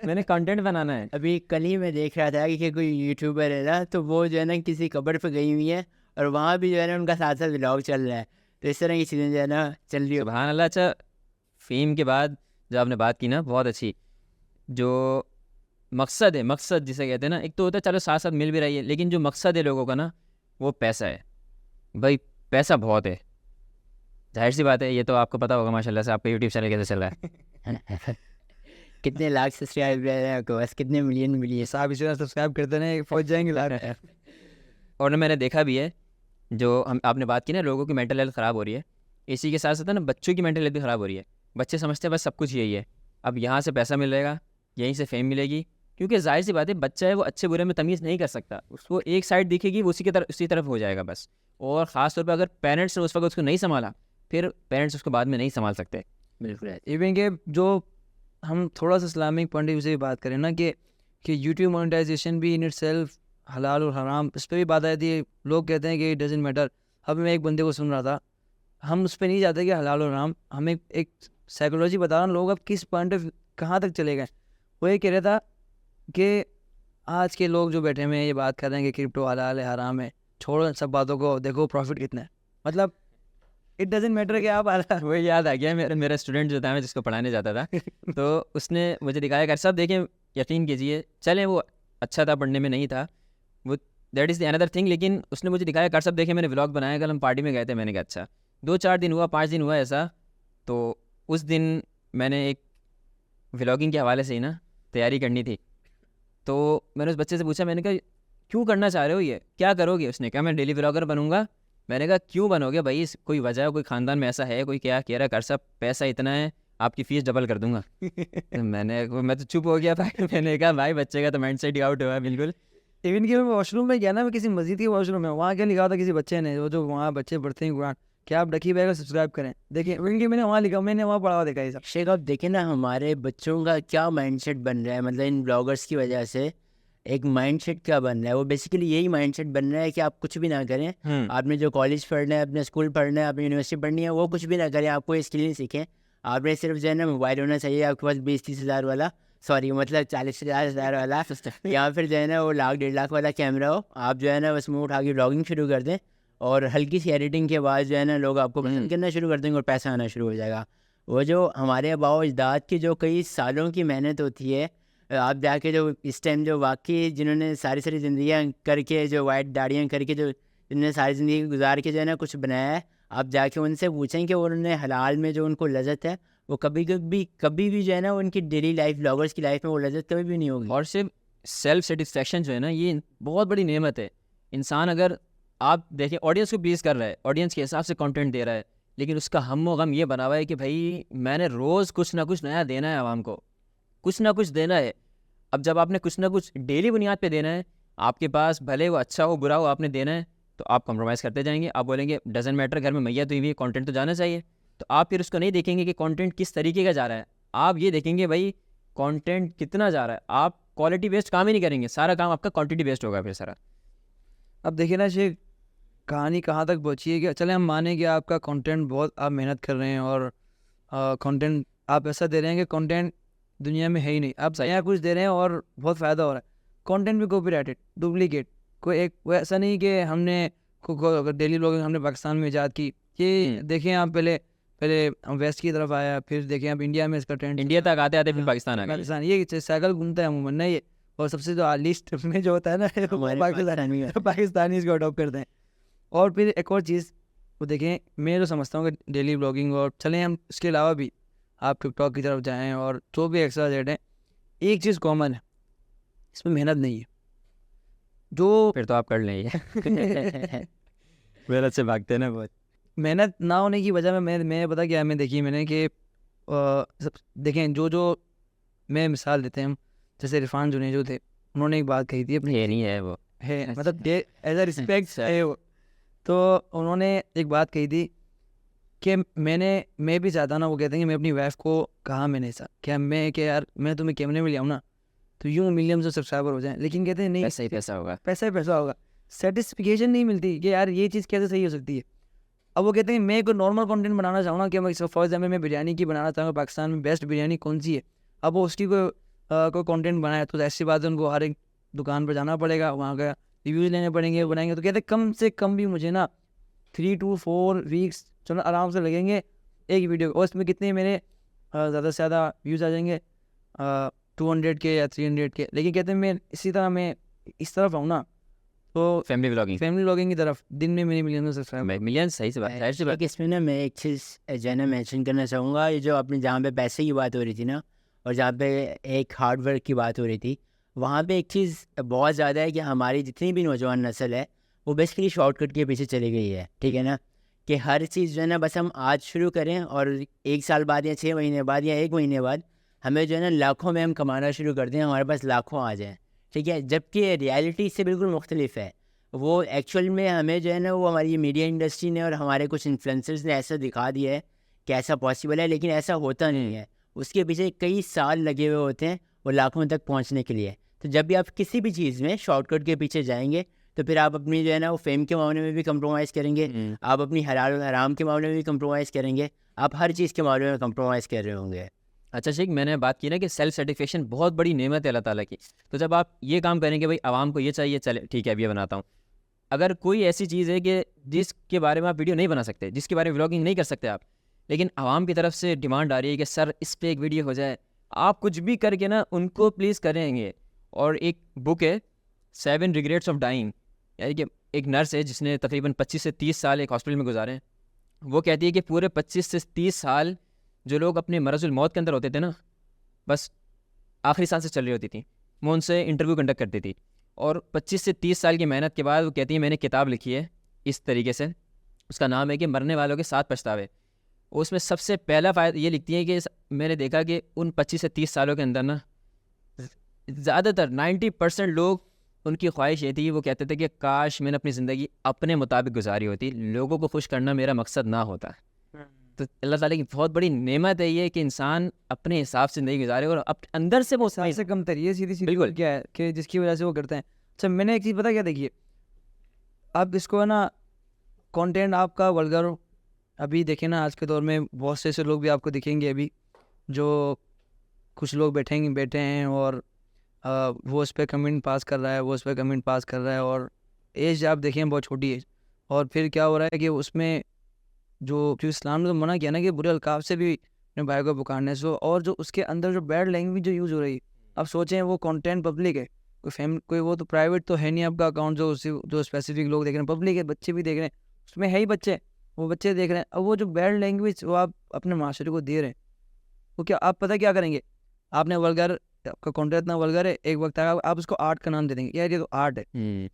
میں نے کنٹینٹ بنانا ہے. ابھی کل ہی میں دیکھ رہا تھا کہ کوئی یوٹیوبر ہے نا, تو وہ جو ہے نا کسی قبر پہ گئی ہوئی ہے اور وہاں بھی جو ہے نا ان کا ساتھ ساتھ ولاگ چل رہا ہے. تو اس طرح کی چیزیں جو ہے نا چل رہی. سبحان اللہ. اچھا فیم کے بعد جو آپ نے بات کی نا بہت اچھی, جو مقصد ہے, مقصد جسے کہتے ہیں نا, ایک تو ہوتا ہے چلو ساتھ ساتھ مل بھی رہی ہے, لیکن جو مقصد ہے لوگوں کا نا وہ پیسہ ہے. بھائی پیسہ بہت ہے, ظاہر سی بات ہے, یہ تو آپ کو پتہ ہوگا ماشاء اللہ سے آپ کا یوٹیوب چینل کیسے چل رہا ہے. کتنے لاکھ سبسکرائبر ہیں آپ کے پاس, کتنے ملین ملی ہے, صاحب اسی طرح سبسکرائب کرتے رہے پہنچ جائیں گے لاکھ. اور میں نے دیکھا بھی ہے جو آپ نے بات کی نا لوگوں کی مینٹل ہیلتھ خراب ہو رہی ہے, اسی کے ساتھ ساتھ نا بچوں کی مینٹل ہیلتھ بھی خراب ہو رہی ہے. بچے سمجھتے ہیں بس سب کچھ یہی ہے, اب یہاں سے پیسہ ملے گا, یہیں سے فیم ملے گی, کیونکہ ظاہر سی بات ہے بچہ ہے وہ اچھے برے میں تمیز نہیں کر سکتا, اس کو ایک سائڈ دکھے گی وہ اسی طرف ہو جائے گا بس. اور خاص طور پہ اگر پیرنٹس نے اس وقت اس کو نہیں سنبھالا, پھر پیرنٹس اس کو بعد میں نہیں سنبھال سکتے. بالکل. ایون کہ جو ہم تھوڑا سا اسلامک پوائنٹ آف ویو سے بھی بات کریں نا کہ یوٹیوب مونیٹائزیشن بھی ان اٹ سیلف حلال اور حرام, اس پہ بھی بات آئی تھی. لوگ کہتے ہیں کہ اٹ ڈزنٹ میٹر. اب میں ایک بندے کو سن رہا تھا, ہم اس پہ نہیں جاتے کہ حلال اور حرام, ہمیں ایک سائیکولوجی بتا رہا ہوں لوگ اب کس پوائنٹ آف کہاں تک چلے گئے. وہ یہ کہہ رہا تھا کہ آج کے لوگ جو بیٹھے ہوئے ہیں یہ بات کر رہے ہیں کہ کرپٹو حلال ہے حرام ہے, چھوڑو ان سب باتوں کو, دیکھو پروفٹ کتنا ہے. مطلب اٹ ڈزنٹ میٹر کہ آپ وہ یاد آ گیا میرا اسٹوڈنٹ جو تھا, میں جس کو پڑھانے جاتا تھا, تو اس نے مجھے دکھایا کہ صاحب دیکھیں یقین کیجیے, چلیں وہ اچھا تھا پڑھنے میں نہیں تھا, وہ that is the another thing, لیکن اس نے مجھے دکھایا کر صاحب دیکھیں میں نے ولاگ بنایا, کل ہم پارٹی میں گئے تھے. میں نے کہا اچھا, 2-4 دن ہوا 5 دن ہوا ایسا, تو اس دن میں نے ایک ولاگنگ کے حوالے سے ہی نا تیاری کرنی تھی, تو میں نے اس بچے سے پوچھا, میں نے کہا کیوں کرنا چاہ رہے ہو, یہ کیا کرو گے؟ اس نے کہا میں ڈیلی ولاگر بنوں گا. میں نے کہا کیوں بنو گے بھائی, کوئی وجہ ہے, کوئی خاندان میں ایسا ہے, کوئی کیا کہہ رہا ہے کر صاحب پیسہ اتنا ہے آپ کی فیس ڈبل کر دوں گا. میں تو چپ ہو گیا تھا. میں نے کہا بھائی بچے کا تو مائنڈ سیٹ ہی آؤٹ ہوا ہے بالکل. ایون کہ میں واش روم میں گیا نا, میں کسی مسجد کے واش روم میں, وہاں کیا لکھا تھا کسی بچے نے, وہ جو وہاں بچے پڑھتے ہیں قرآن, کیا آپ ڈکی بیگ کو سبسکرائب کریں. دیکھیں ایون کہ میں نے وہاں لکھا, میں نے وہاں پڑھا ہوا دیکھا یہ سب. شیخ آپ دیکھیں نا ہمارے بچوں کا کیا مائنڈ سیٹ بن رہا ہے, مطلب ان بلاگرس کی وجہ سے ایک مائنڈ سیٹ کیا بن رہا ہے. وہ بیسیکلی یہی مائنڈ سیٹ بن رہا ہے کہ آپ کچھ بھی نہ کریں, آپ نے جو کالج پڑھنا ہے, اپنے اسکول پڑھنا ہے, اپنی یونیورسٹی پڑھنی ہے, وہ کچھ بھی نہ کریں, آپ کوئی اسکل نہیں سیکھیں. آپ نے صرف جو ہے نا موبائل ہونا چاہیے آپ کے پاس 20-30 ہزار والا, سوری مطلب 40-50 ہزار والا, یا پھر جو ہے نا وہ 1,00,000-1.5 لاکھ والا کیمرہ ہو. آپ جو ہے نا اس میں اٹھا کے بلاگنگ شروع کر دیں, اور ہلکی سی ایڈیٹنگ کے بعد جو ہے نا لوگ آپ کو پسند کرنا شروع کر دیں گے اور پیسہ آنا شروع ہو جائے گا. وہ جو ہمارے آباء و اجداد کی جو کئی سالوں کی محنت ہوتی ہے, آپ جا کے جو اس ٹائم جو واقعی جنہوں نے ساری زندگیاں کر کے, جو وائٹ داڑیاں کر کے, جو جنہوں نے ساری زندگی گزار کے جو ہے نا کچھ بنایا ہے, آپ جا کے ان سے پوچھیں کہ انہوں نے حلال میں جو ان کو لذت ہے وہ کبھی بھی جو ہے نا ان کی ڈیلی لائف بلاگرس کی لائف میں وہ لذت کبھی بھی نہیں ہوگی. اور صرف سیلف سیٹسفیکشن جو ہے نا یہ بہت بڑی نعمت ہے. انسان اگر آپ دیکھیں آڈینس کو پلیز کر رہا ہے, آڈینس کے حساب سے کنٹینٹ دے رہا ہے, لیکن اس کا ہم و غم یہ بنا ہوا ہے کہ بھائی میں نے روز کچھ نہ کچھ نیا دینا ہے عوام کو, کچھ نہ کچھ دینا ہے. اب جب آپ نے کچھ نہ کچھ ڈیلی بنیاد پہ دینا ہے, آپ کے پاس بھلے وہ اچھا ہو برا ہو آپ نے دینا ہے, تو آپ کمپرومائز کرتے جائیں گے. آپ بولیں گے ڈزنٹ میٹر, گھر میں میت ہوئی ہوئی کانٹینٹ تو جانا چاہیے. تو آپ پھر اس کو نہیں دیکھیں گے کہ کانٹینٹ کس طریقے کا جا رہا ہے, آپ یہ دیکھیں گے بھائی کانٹینٹ کتنا جا رہا ہے. آپ کوالٹی بیسڈ کام ہی نہیں کریں گے, سارا کام آپ کا کوانٹٹی بیسڈ ہوگا پھر سارا. اب دیکھیں نا شیخ, کہانی کہاں تک پہنچی ہے کہ چلے ہم مانیں کہ آپ کا کانٹینٹ بہت آپ محنت کر رہے ہیں, اور کانٹینٹ آپ ایسا دے رہے ہیں کہ کانٹینٹ دنیا میں ہے ہی نہیں, آپ نیا کچھ دے رہے ہیں اور بہت فائدہ ہو رہا ہے. کانٹینٹ بھی کاپی رائٹڈ, ڈپلیکیٹ, کوئی ایک وہ ایسا نہیں کہ ہم نے ڈیلی بلاگنگ ہم نے پاکستان میں ایجاد کی. یہ دیکھیں آپ پہلے ہم ویسٹ کی طرف آیا, پھر دیکھیں آپ انڈیا میں اس کا ٹرینڈ, انڈیا تک آتے آتے پھر پاکستان آ گیا. پاکستان, یہ سائیکل گھومتا ہے عموماً نا یہ. اور سب سے جو لسٹ میں جو ہوتا ہے نا ہمارے پاکستانی اس کو اڈاپٹ کرتے ہیں. اور پھر ایک اور چیز وہ دیکھیں, میں تو سمجھتا ہوں کہ ڈیلی بلاگنگ اور چلیں ہم اس کے علاوہ بھی آپ ٹک ٹاک کی طرف جائیں اور جو بھی ایکسٹرا زیڈ ہیں, ایک چیز کامن ہے, اس میں محنت نہیں ہے. جو پھر تو آپ کر لیں یہ محنت سے بھاگتے ہیں نا بہت. محنت نہ ہونے کی وجہ میں پتا کیا میں دیکھی میں نے کہ دیکھیں جو میں مثال دیتے ہیں ہم, جیسے عرفان جنیجو تھے, انہوں نے ایک بات کہی تھی اپنی, یہ نہیں ہے وہ ہے مطلب ایز اے رسپیکٹ ہے وہ, تو انہوں نے ایک بات کہی تھی کہ میں بھی چاہتا نا, وہ کہتے ہیں کہ میں اپنی وائف کو کہا میں نے ایسا کہ یار میں تمہیں کیمرے میں لے آؤں نا تو یوں ملین سے سبسکرائبر ہو جائیں, لیکن کہتے ہیں نہیں پیسہ ہی پیسہ ہوگا, پیسہ ہی پیسہ ہوگا. سیٹسفیکیشن نہیں ملتی کہ یار یہ چیز کیسے صحیح ہو سکتی ہے. اب وہ کہتے ہیں میں کوئی نارمل کنٹینٹ بنانا چاہوں نا, کہ میں فار ایگزامپل میں بریانی کی بنانا چاہوں گا, پاکستان میں بیسٹ بریانی کون سی ہے, اب وہ اس کی کوئی کنٹینٹ بنایا تو ایسی بات ہے ان کو ہر ایک دکان پر جانا پڑے گا, وہاں کا ریویوز لینے پڑیں گے, بنائیں گے. تو کہتے ہیں کم سے کم بھی مجھے نا 3 to 4 weeks چلو آرام سے لگیں گے ایک ویڈیو, اور اس میں کتنے میرے زیادہ سے زیادہ ویوز آ جائیں گے 200 کے یا 300 کے. لیکن کہتے ہیں میں اسی طرح میں اس طرف آؤں نا تو فیملی بلاگنگ کی طرف دن میں میرے ملین سبسکرائبر ملین. صحیح سے بات. اس میں نا میں ایک چیز جو ہے نا مینشن کرنا چاہوں گا, یہ جو اپنے جہاں پہ پیسے کی بات ہو رہی تھی نا, اور جہاں پہ ایک ہارڈ ورک کی بات ہو رہی تھی, وہاں پہ ایک چیز بہت زیادہ ہے کہ ہماری جتنی بھی نوجوان نسل ہے وہ بیسکلی شارٹ کٹ کے پیچھے چلی گئی ہے. ٹھیک ہے نا, کہ ہر چیز جو ہے نا بس ہم آج شروع کریں اور 1 سال بعد یا 6 مہینے بعد یا 1 مہینے بعد ہمیں جو ہے نا لاکھوں میں ہم کمانا شروع کر دیں, ہمارے پاس لاکھوں آ جائیں. ٹھیک ہے, جبکہ ریالٹی اس سے بالکل مختلف ہے. وہ ایکچوئل میں ہمیں جو ہے نا وہ ہماری میڈیا انڈسٹری نے اور ہمارے کچھ انفلوئنسرز نے ایسا دکھا دیا ہے کہ ایسا پاسبل ہے, لیکن ایسا ہوتا نہیں ہے. اس کے پیچھے کئی سال لگے ہوئے ہوتے ہیں وہ لاکھوں تک پہنچنے کے لیے. تو جب بھی آپ کسی بھی چیز میں شارٹ کٹ کے پیچھے جائیں گے تو پھر آپ اپنی جو ہے نا وہ فیم کے معاملے میں بھی کمپرومائز کریں گے, آپ اپنی حلال و حرام کے معاملے میں بھی کمپرومائز کریں گے, آپ ہر چیز کے معاملے میں کمپرومائز کر رہے ہوں گے. اچھا شیخ, میں نے بات کی نا کہ سیلف سیٹسفیکشن بہت بڑی نعمت ہے اللہ تعالیٰ کی. تو جب آپ یہ کام کریں کہ بھائی عوام کو یہ چاہیے, چلے ٹھیک ہے اب یہ بناتا ہوں. اگر کوئی ایسی چیز ہے کہ جس کے بارے میں آپ ویڈیو نہیں بنا سکتے, جس کے بارے میں ولاگنگ نہیں کر سکتے آپ, لیکن عوام کی طرف سے ڈیمانڈ آ رہی ہے کہ سر اس پہ ایک ویڈیو ہو جائے, آپ کچھ بھی کر کے نا ان کو پلیز کریں گے. اور ایک بک ہے 7 Regrets of Dying, یعنی کہ ایک نرس ہے جس نے تقریباً 25 سے 30 سال ایک ہاسپٹل میں گزارے ہیں. وہ کہتی ہے کہ پورے 25 سے 30 سال جو لوگ اپنے مرض الموت کے اندر ہوتے تھے نا, بس آخری سال سے چل رہی ہوتی تھیں, وہ ان سے انٹرویو کنڈکٹ کرتی تھی. اور 25 سے 30 سال کی محنت کے بعد وہ کہتی ہے میں نے کتاب لکھی ہے اس طریقے سے, اس کا نام ہے کہ مرنے والوں کے 7 پچھتاوے. اس میں سب سے پہلا فائدہ یہ لکھتی ہے کہ میں نے دیکھا کہ ان 25 سے 30 سالوں کے اندر نا زیادہ تر 90% لوگ ان کی خواہش یہ تھی, وہ کہتے تھے کہ کاش میں نے اپنی زندگی اپنے مطابق گزاری ہوتی, لوگوں کو خوش کرنا میرا مقصد نہ ہوتا. تو اللہ تعالیٰ کی بہت بڑی نعمت ہے یہ کہ انسان اپنے حساب سے نہیں گزارے اور اندر سے وہ سب سے کم تر سیدھی بالکل کیا ہے کہ جس کی وجہ سے وہ کرتے ہیں. اچھا میں نے ایک چیز پتا کیا دیکھیے, اب اس کو ہے نا کانٹینٹ آپ کا ولگر, ابھی دیکھیں نا آج کے دور میں بہت سے ایسے لوگ بھی آپ کو دکھیں گے ابھی, جو کچھ لوگ بیٹھے ہیں اور وہ اس پہ کمنٹ پاس کر رہا ہے, وہ اس پہ کمنٹ پاس کر رہا ہے, اور ایج آپ دیکھیں بہت چھوٹی ایج. اور پھر کیا ہو رہا ہے کہ اس میں جو اسلام نے تو منع کیا نا کہ برے القاب سے بھی اپنے بھائی کو پکارنے سے, اور جو اس کے اندر جو بیڈ لینگویج جو یوز ہو رہی ہے, اب سوچیں وہ کانٹینٹ پبلک ہے, کوئی وہ تو پرائیویٹ تو ہے نہیں آپ کا اکاؤنٹ جو اسپیسیفک لوگ دیکھ رہے ہیں, پبلک ہے, بچے بھی دیکھ رہے ہیں, اس میں ہے ہی بچے, وہ بچے دیکھ رہے ہیں. اب وہ جو بیڈ لینگویج وہ آپ اپنے معاشرے کو دے رہے ہیں, وہ کیا آپ پتہ کیا کریں گے, آپ نے ولگر کا کانٹینٹ اتنا ولگر ہے, ایک وقت آئے آپ اس کو آرٹ کا نام دے دیں گے, یار یہ تو آرٹ ہے.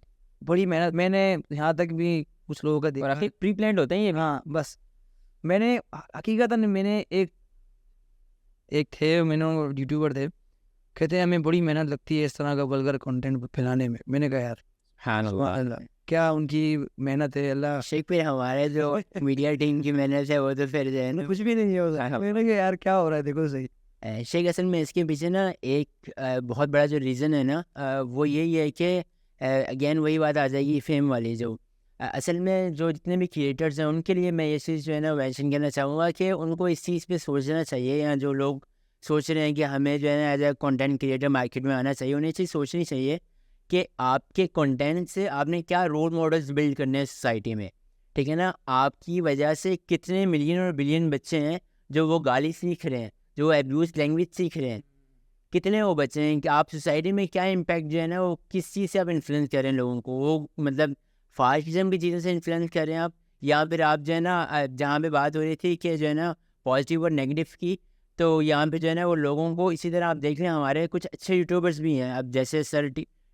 بڑی محنت, میں نے یہاں تک بھی کچھ لوگوں کا دیکھا, اور پری پلانڈ ہوتے ہیں یہ. ہاں بس میں نے حقیقت میں نے ایک تھے, میں نے یوٹیوبر تھے, کہتے ہیں ہمیں بڑی محنت لگتی ہے اس طرح کا ولگر کنٹینٹ پھیلانے میں. میں نے کہا یار سبحان اللہ, کیا ان کی محنت ہے. اللہ شیخ پھر ہمارے جو میڈیا ٹیم کی محنت ہے وہ تو پھر جو ہے نا کچھ بھی نہیں ہے. میں نے کہا یار کیا ہو رہا ہے, دیکھو صحیح. شیخ اصل میں اس کے پیچھے نا ایک بہت بڑا جو ریزن ہے نا وہ یہی ہے کہ اگین وہی بات آ جائے گی فیم والی. جو اصل میں جو جتنے بھی کریٹرز ہیں ان کے لیے میں یہ چیز جو ہے نا مینشن کرنا چاہوں گا کہ ان کو اس چیز پہ سوچنا چاہیے, یا جو لوگ سوچ رہے ہیں کہ ہمیں جو ہے نا as a content creator market میں آنا چاہیے, انہیں چیز سوچنی چاہیے کہ آپ کے کنٹینٹ سے آپ نے کیا رول ماڈلز بلڈ کرنے ہیں سوسائٹی میں. ٹھیک ہے نا, آپ کی وجہ سے کتنے ملین اور بلین بچے ہیں جو وہ گالی سیکھ رہے ہیں, جو وہ ایبیوز لینگویج سیکھ رہے ہیں. کتنے وہ بچے ہیں کہ آپ سوسائٹی میں کیا امپیکٹ جو ہے نا وہ کس چیز سے آپ انفلوئنس کر رہے ہیں لوگوں کو, وہ مطلب فاسٹ قسم کی چیزوں سے انفلوئنس کر رہے ہیں آپ, یا پھر آپ جو ہے نا جہاں پہ بات ہو رہی تھی کہ جو ہے نا پازیٹیو اور نیگیٹو کی, تو یہاں پہ جو ہے نا وہ لوگوں کو اسی طرح آپ دیکھ لیں ہمارے کچھ اچھے یوٹیوبرس بھی ہیں. اب جیسے سر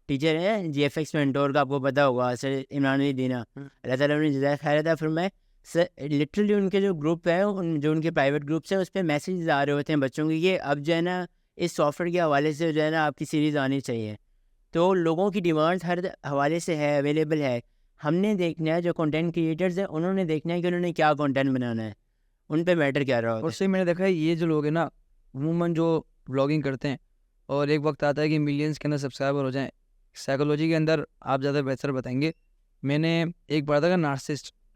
ٹیچر ہیں جی ایف ایکس مینٹور کا, آپ کو پتہ ہوگا سر عمران علی دینا, اللہ تعالیٰ نے جزائے خیر عطا فرمائے. سر لٹرلی ان کے جو گروپ ہے جو ان کے پرائیویٹ گروپس ہیں اس پہ میسیجز آ رہے ہوتے ہیں بچوں کی کہ اب جو ہے نا اس سافٹ ویئر کے حوالے سے جو ہے نا آپ کی سیریز آنی چاہیے. تو لوگوں کی ڈیمانڈ ہر حوالے سے ہے, اویلیبل ہے. ہم نے دیکھنا ہے جو کنٹینٹ کریٹرز ہیں انہوں نے دیکھنا ہے کہ انہوں نے کیا کنٹینٹ بنانا ہے, ان پہ میٹر کیا رہا اور ہوتا سے میں نے دیکھا ہے یہ جو لوگ ہیں نا عموماً جو بلاگنگ کرتے ہیں اور ایک وقت آتا ہے کہ ملینس کے اندر سبسکرائبر ہو جائیں, سائیکولوجی کے اندر آپ زیادہ بہتر بتائیں گے. میں نے ایک پڑھا تھا کہ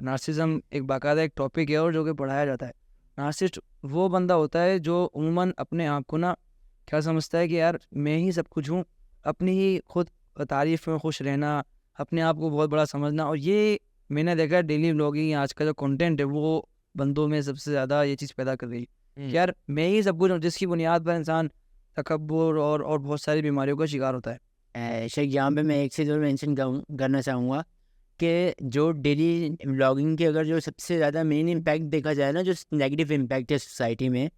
نارسسزم ایک باقاعدہ ایک ٹاپک ہے اور جو کہ پڑھایا جاتا ہے. نارسسٹ وہ بندہ ہوتا ہے جو عموماً اپنے آپ کو نا کیا سمجھتا ہے کہ یار میں ہی سب کچھ ہوں, اپنی ہی خود تعریف میں خوش رہنا, اپنے آپ کو بہت بڑا سمجھنا. اور یہ میں نے دیکھا ڈیلی بلاگنگ آج کا جو کنٹینٹ ہے وہ بندوں میں سب سے زیادہ یہ چیز پیدا کر رہی ہے کہ یار میں ہی سب کچھ ہوں, جس کی بنیاد پر انسان تکبر اور بہت ساری بیماریوں کا شکار ہوتا ہے. شیخ یہاں پہ میں ایک چیز اور مینشن کرنا چاہوں گا کہ جو ڈیلی بلاگنگ کے اگر جو سب سے زیادہ مین امپیکٹ دیکھا جائے نا, جو نیگیٹو امپیکٹ ہے سوسائٹی میں,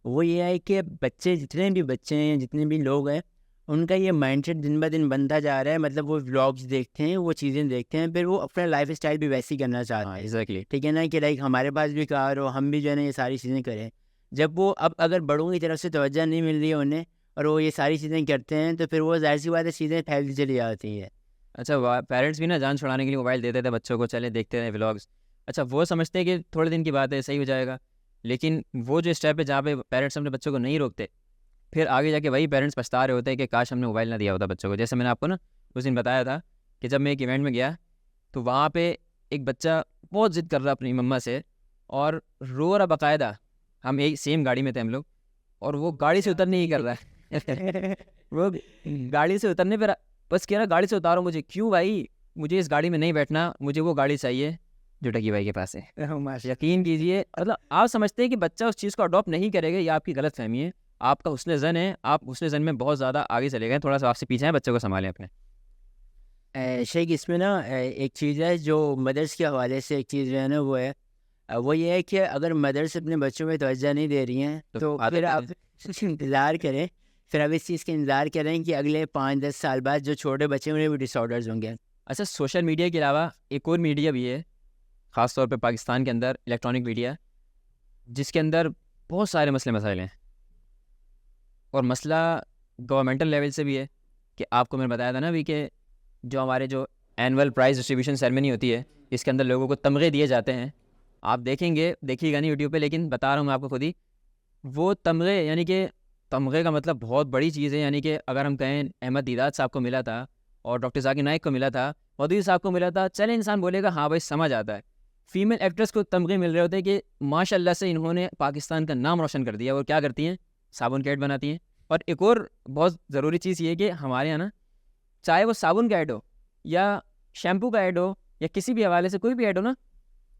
وہ یہ ہے کہ بچے جتنے بھی بچے ہیں جتنے بھی لوگ ہیں ان کا یہ مائنڈ سیٹ دن بہ دن بنتا جا رہا ہے. مطلب وہ ولاگس دیکھتے ہیں, وہ چیزیں دیکھتے ہیں, پھر وہ اپنا لائف اسٹائل بھی ویسی کرنا چاہتے ہیں. ایگزیکٹلی. ٹھیک ہے نا, کہ لائک ہمارے پاس بھی کار ہو, ہم بھی جو ہے نا یہ ساری چیزیں کریں. جب وہ اب اگر بڑوں کی طرف سے توجہ نہیں مل رہی ہے انہیں اور وہ یہ ساری چیزیں کرتے ہیں تو پھر وہ ظاہر سی بات ہے چیزیں پھیلتی چلی جاتی ہیں. اچھا پیرنٹس بھی نا جان چھڑانے کے لیے موبائل دیتے تھے بچوں کو, چلے دیکھتے رہے ولاگس. اچھا وہ سمجھتے ہیں کہ تھوڑے دن کی بات ہے صحیح ہو جائے گا, لیکن وہ جو اسٹیپ ہے جہاں پہ پیرنٹس اپنے بچوں کو نہیں روکتے, پھر آگے جا کے وہی پیرنٹس پچھتا رہے ہوتے ہیں کہ کاش ہم نے موبائل نہ دیا ہوتا بچوں کو. جیسے میں نے آپ کو نا اس دن بتایا تھا کہ جب میں ایک ایونٹ میں گیا تو وہاں پہ ایک بچہ بہت ضد کر رہا اپنی مما سے اور رو رہا باقاعدہ. ہم ایک سیم گاڑی میں تھے ہم لوگ, اور وہ گاڑی سے اترنے ہی کر رہا ہے وہ گاڑی سے اترنے پہ بس کہہ رہا گاڑی سے اتارو مجھے. کیوں بھائی, مجھے اس گاڑی میں نہیں بیٹھنا, مجھے وہ گاڑی چاہیے جو ٹکی بھائی کے پاس ہے. یقین کیجیے, مطلب آپ سمجھتے ہیں کہ بچہ اس چیز کو اڈاپٹ نہیں کرے گا, یہ آپ کی غلط فہمی ہے. آپ کا حسن زن ہے, آپ حسن زن میں بہت زیادہ آگے چلے گئے, تھوڑا سا آپ سے پیچھے ہیں, بچوں کو سنبھالیں اپنے. شیخ اس میں نا ایک چیز ہے جو مدرس کے حوالے سے ایک چیز جو ہے نا وہ ہے, وہ یہ ہے کہ اگر مدرس اپنے بچوں میں توجہ نہیں دے رہی ہیں تو پھر آپ انتظار کریں, پھر اب اس چیز کا انتظار کریں کہ اگلے 5-10 سال بعد جو چھوٹے بچے انہیں بھی ڈس آرڈرز ہوں گے. اچھا سوشل میڈیا کے علاوہ ایک اور میڈیا بھی ہے, خاص طور پہ پاکستان کے اندر الیکٹرانک میڈیا, جس کے اندر بہت سارے مسائل ہیں. اور مسئلہ گورنمنٹل لیول سے بھی ہے کہ آپ کو میں نے بتایا تھا نا ابھی کہ جو ہمارے جو اینول پرائز ڈسٹریبیوشن سیرمنی ہوتی ہے, اس کے اندر لوگوں کو تمغے دیے جاتے ہیں. آپ دیکھیں گے, دیکھیے گا نہیں یوٹیوب پہ, لیکن بتا رہا ہوں میں آپ کو خود ہی, وہ تمغے یعنی کہ تمغے کا مطلب بہت بڑی چیز ہے. یعنی کہ اگر ہم کہیں احمد دیدات صاحب کو ملا تھا اور ڈاکٹر ذاکر نائک کو ملا تھا, مودودی صاحب کو ملا تھا, چلے انسان بولے گا ہاں بھائی سمجھ آتا ہے. فیمیل ایکٹریس کو تمغے مل رہے ہوتے ہیں کہ ماشاء اللہ سے انہوں نے پاکستان کا نام روشن کر دیا. اور کیا کرتی ہیں, صابن کا ایڈ بناتی ہیں. اور ایک اور بہت ضروری چیز یہ ہے کہ ہمارے یہاں نا چاہے وہ صابن کا ایڈ ہو یا شیمپو کا ایڈ ہو یا کسی بھی حوالے سے کوئی بھی ایڈ ہو نا,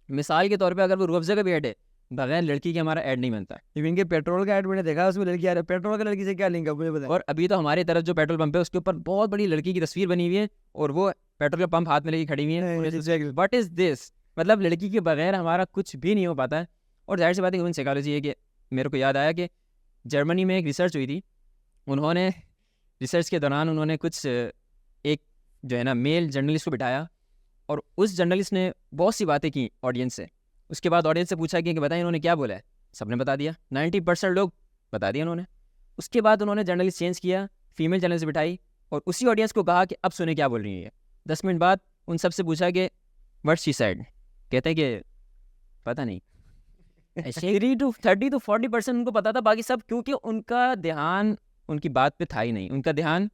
مثال کے طور پہ اگر وہ روح افزا کا بھی ایڈ ہے, بغیر لڑکی کے ہمارا ایڈ نہیں بنتا. ایون کہ پیٹرول کا ایڈ میں نے دیکھا, اس میں لڑکی آ رہی ہے, پیٹرول کا لڑکی سے کیا لنک ہے مجھے بتائیں. اور ابھی تو ہماری طرف جو پیٹرول پمپ ہے اس کے اوپر بہت بڑی لڑکی کی تصویر بنی ہوئی ہے, اور وہ پیٹرول کا پمپ ہاتھ میں لے کے کھڑی ہوئی ہے. واٹ از دس, مطلب لڑکی کے بغیر ہمارا کچھ بھی نہیں ہو پاتا ہے. اور ظاہر سی بات ہے ہیومن سائیکالوجی ہے کہ میرے کو یاد آیا کہ جرمنی میں ایک ریسرچ ہوئی تھی. انہوں نے ریسرچ کے دوران انہوں نے کچھ ایک جو ہے نا میل جرنلسٹ کو بٹھایا, اور اس جرنلسٹ نے بہت سی باتیں کی آڈینس سے. اس کے بعد آڈینس سے پوچھا کہ بتائیں انہوں نے کیا بولا ہے, سب نے بتا دیا, 90% لوگ بتا دیا انہوں نے. اس کے بعد انہوں نے جرنلسٹ چینج کیا, فیمیل جرنلسٹ بٹھائی, اور اسی آڈینس کو کہا کہ اب سنیں کیا بول رہی ہے. 10 منٹ بعد ان سب سے پوچھا کہ وٹ شی سیڈ, کہتے ہیں کہ پتہ نہیں. 30 to 40% ان کو پتا تھا, باقی سب کیونکہ ان کا دھیان ان کی بات پہ تھا ہی نہیں. ان کا دھیان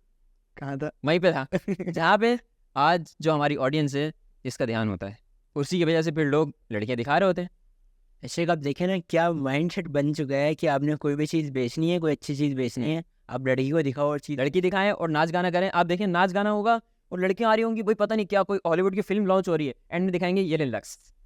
کہاں تھا, وہیں پہ تھا جہاں پہ آج جو ہماری آڈینس ہے اس کا دھیان ہوتا ہے. اسی کی وجہ سے پھر لوگ لڑکیاں دکھا رہے ہوتے ہیں. ایسے کہ آپ دیکھیں نا کیا مائنڈ سیٹ بن چکا ہے کہ آپ نے کوئی بھی چیز بیچنی ہے, کوئی اچھی چیز بیچنی ہے, آپ لڑکی کو دکھاؤ اور چیز لڑکی دکھائیں اور ناچ گانا کریں. آپ دیکھیں ناچ گانا ہوگا اور لڑکیاں آ رہی ہوں گی, بھائی پتہ نہیں کیا کوئی ہالی ووڈ کی فلم لانچ ہو رہی ہے, اینڈ میں دکھائیں گے یہ لے لکس,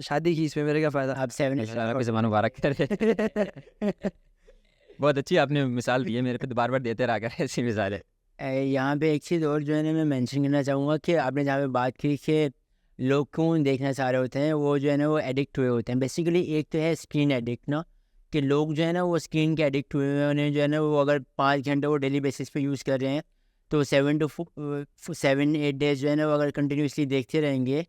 شادی کی، اس میں میرا کیا فائدہ؟ آپ 7 اللہ کی زبان مبارک کرے. بہت اچھی آپ نے مثال دی ہے میرے پہ، بار بار دیتے رہا کر ایسی مثالیں. یہاں پہ ایک چیز اور جو ہے نا میں مینشن کرنا چاہوں گا کہ آپ نے جہاں پہ بات کی کہ لوگ کیوں دیکھنا چاہ رہے ہوتے ہیں، وہ جو ہے نا وہ ایڈکٹ ہوئے ہوتے ہیں. بیسیکلی ایک تو ہے اسکرین ایڈکٹ نا، کہ لوگ جو ہے نا وہ اسکرین کے ایڈکٹ ہوئے ہیں. انہیں جو ہے نا وہ اگر 5 گھنٹے وہ ڈیلی بیسس پہ یوز کر رہے ہیں تو 7 to 8 days جو ہے نا وہ اگر کنٹینیوسلی دیکھتے رہیں گے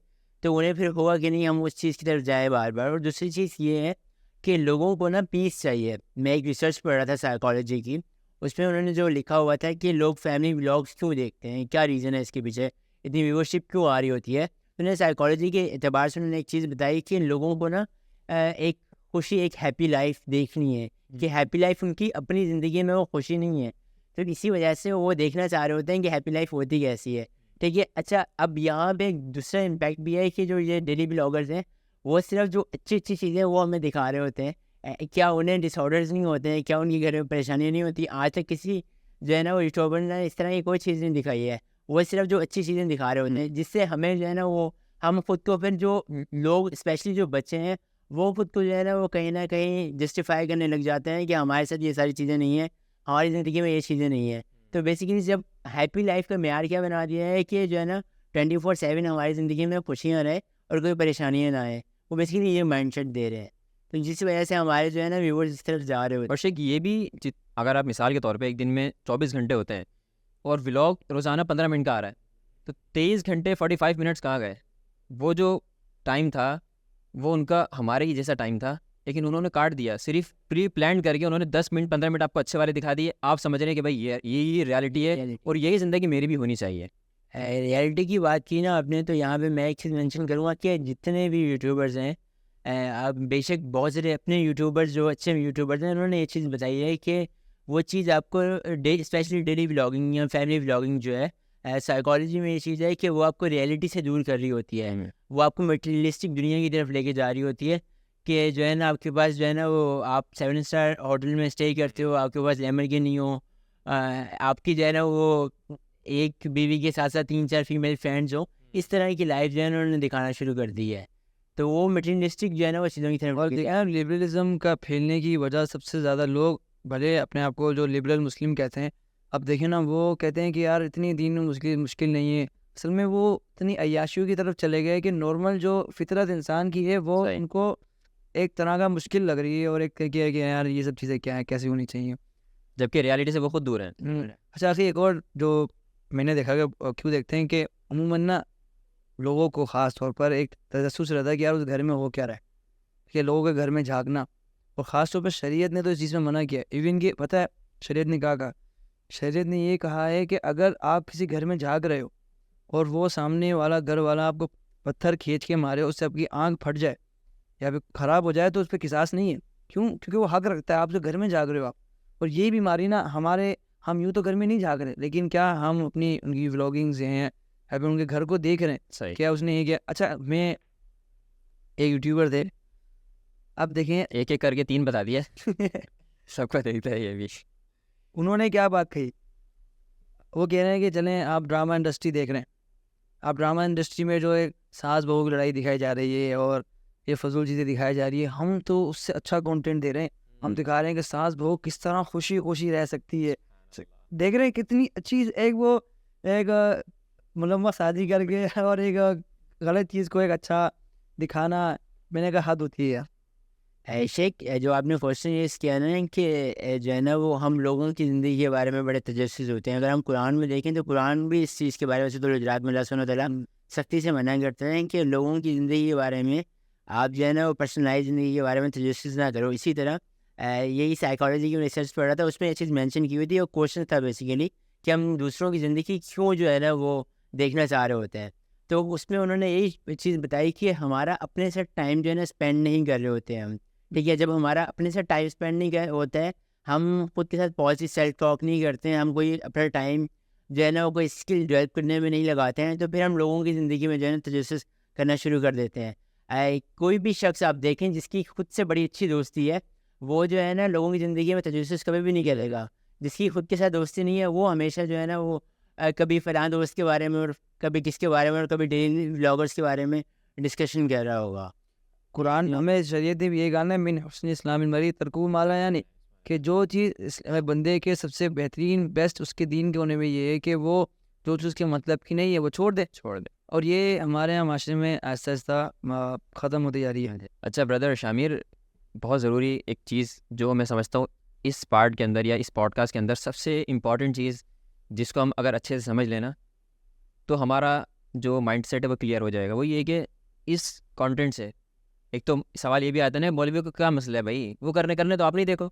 تو انہیں پھر ہوگا کہ نہیں ہم اس چیز کی طرف جائیں بار بار. اور دوسری چیز یہ ہے کہ لوگوں کو نا پیس چاہیے. میں ایک ریسرچ پڑھ رہا تھا سائیکالوجی کی، اس میں انہوں نے جو لکھا ہوا تھا کہ لوگ فیملی ولاگس کیوں دیکھتے ہیں، کیا ریزن ہے اس کے پیچھے، اتنی ویورشپ کیوں آ رہی ہوتی ہے. انہوں نے سائیکالوجی کے اعتبار سے انہوں نے ایک چیز بتائی کہ لوگوں کو نا ایک خوشی، ایک ہیپی لائف دیکھنی ہے، کہ ہیپی لائف ان کی اپنی زندگی میں وہ خوشی نہیں ہے. تو اسی وجہ سے وہ دیکھنا چاہ رہے ہوتے ہیں کہ ہیپی لائف ہوتی کیسی ہے. ٹھیک ہے. اچھا اب یہاں پہ ایک دوسرا امپیکٹ بھی ہے کہ جو یہ ڈیلی بلاگرز ہیں وہ صرف جو اچھی اچھی چیزیں وہ ہمیں دکھا رہے ہوتے ہیں. کیا انہیں ڈس آرڈرز نہیں ہوتے ہیں؟ کیا ان کی گھر میں پریشانیاں نہیں ہوتی؟ آج تک کسی جو ہے نا وہ یوٹیوبر نے اس طرح کی کوئی چیز نہیں دکھائی ہے. وہ صرف جو اچھی چیزیں دکھا رہے ہوتے ہیں، جس سے ہمیں جو ہے نا وہ ہم خود کو پھر جو لوگ اسپیشلی جو بچے ہیں وہ خود کو جو ہے نا وہ کہیں نہ کہیں جسٹیفائی کرنے لگ جاتے ہیں کہ ہمارے ساتھ یہ ساری چیزیں نہیں ہیں، ہماری زندگی میں یہ چیزیں نہیں ہیں. تو بیسیکلی جب ہیپی لائف کا معیار کیا بنا دیا ہے کہ جو ہے نا 24/7 ہماری زندگی میں خوشیاں رہے اور کوئی پریشانیاں نہ آئیں، وہ بیسیکلی یہ مائنڈ سیٹ دے رہے ہیں. تو جس وجہ سے ہمارے جو ہے نا ویورز اس طرف جا رہے ہوتے ہیں. اور شیخ یہ بھی اگر آپ مثال کے طور پہ ایک دن میں 24 گھنٹے ہوتے ہیں اور ولاگ روزانہ 15 منٹ کا آ رہا ہے، تو 23 گھنٹے 45 منٹس کہاں گئے؟ وہ جو ٹائم تھا وہ ان کا ہمارے ہی جیسا ٹائم تھا، لیکن انہوں نے کاٹ دیا. صرف پری پلان کر کے انہوں نے 10 منٹ 15 منٹ آپ کو اچھے والے دکھا دیے. آپ سمجھ رہے ہیں کہ بھائی یہ ریالٹی ہے اور یہی زندگی میری بھی ہونی چاہیے. ریالٹی کی بات کی نا آپ نے، تو یہاں پہ میں ایک چیز مینشن کروں گا کہ جتنے بھی یوٹیوبرز ہیں، آپ بے شک بہت سارے اپنے یوٹیوبرز جو اچھے یوٹیوبرز ہیں انہوں نے یہ چیز بتائی ہے کہ وہ چیز آپ کو اسپیشلی ڈیلی ولاگنگ یا فیملی ولاگنگ جو ہے، سائیکالوجی میں یہ چیز ہے کہ وہ آپ کو ریئلٹی سے دور کر رہی ہوتی ہے. وہ آپ کو میٹیریلسٹک دنیا کی طرف لے کے جا رہی ہوتی ہے کہ جو ہے نا آپ کے پاس جو ہے نا وہ آپ 7 اسٹار ہوٹل میں اسٹے کرتے ہو، آپ کے پاس لیمبورگینی ہو، آپ کی جو ہے نا وہ ایک بیوی کے ساتھ ساتھ 3-4 فیمیل فرینڈز ہوں. اس طرح کی لائف جو ہے نا انہوں نے دکھانا شروع کر دی ہے. تو وہ میٹیریلسٹک جو ہے نا وہ چیزوں کی طرف. اور لبرلزم کا پھیلنے کی وجہ سب سے زیادہ لوگ بھلے اپنے آپ کو جو لبرل مسلم کہتے ہیں، اب دیکھیں نا وہ کہتے ہیں کہ یار اتنی دین مشکل نہیں ہے. اصل میں وہ اتنی عیاشیوں کی طرف چلے گئے کہ نارمل جو فطرت انسان کی ہے وہ ان کو ایک طرح کا مشکل لگ رہی ہے، اور ایک کہ یار یہ سب چیزیں کیا ہیں، کیسی ہونی چاہیے، جبکہ ریالٹی سے وہ خود دور ہیں. اچھا ایک اور جو میں نے دیکھا کہ کیوں دیکھتے ہیں کہ عموماً نا لوگوں کو خاص طور پر ایک تجسس رہتا ہے کہ یار اس گھر میں ہو کیا رہا ہے، کہ لوگوں کے گھر میں جھانکنا. اور خاص طور پر شریعت نے تو اس چیز میں منع کیا. ایون کہ پتہ ہے شریعت نے کہا شریعت نے یہ کہا ہے کہ اگر آپ کسی گھر میں جھانک رہے ہو اور وہ سامنے والا گھر والا آپ کو پتھر کھینچ کے مارے، اس سے آپ کی آنکھ پھٹ جائے یا پھر خراب ہو جائے، تو اس پہ قصاص نہیں ہے. کیوں؟ کیونکہ وہ حق رکھتا ہے آپ جو گھر میں جھانک رہے ہو آپ. اور یہ بیماری نا ہم یوں تو گھر میں نہیں جھانک رہے، لیکن کیا ہم اپنی ان کی ولاگنگز ہیں یا پھر ان کے گھر کو دیکھ رہے ہیں، کیا اس نے یہ کیا. اچھا میں ایک یوٹیوبر تھے، اب دیکھیں ایک ایک کر کے 3 بتا دیا سب کا دیکھتا ہے یہ بھی. انہوں نے کیا بات کہی، وہ کہہ رہے ہیں کہ چلیں آپ ڈرامہ انڈسٹری دیکھ رہے ہیں، آپ ڈرامہ انڈسٹری میں جو ایک ساس بہو کی لڑائی دکھائی جا رہی ہے اور یہ فضول چیزیں دکھائی جا رہی ہے، ہم تو اس سے اچھا کنٹینٹ دے رہے ہیں. ہم دکھا رہے ہیں کہ ساس بہو کس طرح خوشی رہ سکتی ہے. دیکھ رہے ہیں کتنی اچھی ایک ملمہ شادی کر کے اور ایک غلط چیز کو ایک اچھا دکھانا. میں نے کہا حد ہوتی ہے. شیخ جو آپ نے کوشچن یہ کیا نا کہ جو ہے نا وہ ہم لوگوں کی زندگی کے بارے میں بڑے تجسس ہوتے ہیں. اگر ہم قرآن میں دیکھیں تو قرآن بھی اس چیز کے بارے میں سے تو حجرات میں اللہ سبحانہ و تعالیٰ سختی سے منع کرتے ہیں کہ لوگوں کی زندگی کے بارے میں آپ جو ہے نا وہ پرسنلائز زندگی کے بارے میں تجسس نہ کرو. اسی طرح یہی سائیکالوجی کی ریسرچ پڑھ رہا تھا، اس میں یہ چیز مینشن کی ہوئی تھی. اور کوشچن تھا بیسیکلی کہ ہم دوسروں کی زندگی کیوں جو ہے نا وہ دیکھنا چاہ رہے ہوتے ہیں. تو اس میں انہوں نے یہی چیز بتائی کہ ہمارا اپنے سے ٹائم جو ہے نا اسپینڈ نہیں کر رہے ہوتے ہیں ہم. ٹھیک ہے، جب ہمارا اپنے سے ٹائم اسپینڈ نہیں ہوتا ہے، ہم خود کے ساتھ پازیٹیو سیلف ٹاک نہیں کرتے ہیں، ہم کوئی اپنا ٹائم جو ہے نا وہ کوئی اسکل ڈیولپ کرنے میں نہیں لگاتے ہیں، تو پھر ہم لوگوں کی زندگی میں جو ہے نا تجسس کرنا شروع کر دیتے ہیں. کوئی بھی شخص آپ دیکھیں جس کی خود سے بڑی اچھی دوستی ہے، وہ جو ہے نا لوگوں کی زندگی میں تجسس کبھی بھی نہیں کرے گا. جس کی خود کے ساتھ دوستی نہیں ہے وہ ہمیشہ جو ہے نا وہ کبھی فلاں دوست کے بارے میں اور کبھی کس کے بارے میں اور کبھی ڈیلی ولاگرس کے بارے میں ڈسکشن کر رہا ہوگا. قرآن ہمیں شریعت نے بھی یہ کہا ہے من حسن اسلام المرء ترکہ ما لا یعنی، کہ جو چیز بندے کے سب سے بہترین بیسٹ اس کے دین کے ہونے میں یہ ہے کہ وہ جو چیز اس کے مطلب کی نہیں ہے وہ چھوڑ دے. اور یہ ہمارے یہاں معاشرے میں آہستہ آہستہ ختم ہوتی جا رہی ہے. اچھا بردر شامیر، بہت ضروری ایک چیز جو میں سمجھتا ہوں اس پارٹ کے اندر یا اس پوڈ کاسٹ کے اندر سب سے امپورٹنٹ چیز جس کو ہم اگر اچھے سے سمجھ لینا تو ہمارا جو مائنڈ سیٹ ہے وہ کلیئر ہو جائے گا. وہ یہ کہ اس کانٹینٹ سے ایک تو سوال یہ بھی آتا ہے نا مولوی کو کیا مسئلہ ہے بھائی، وہ کرنے تو آپ نہیں دیکھو،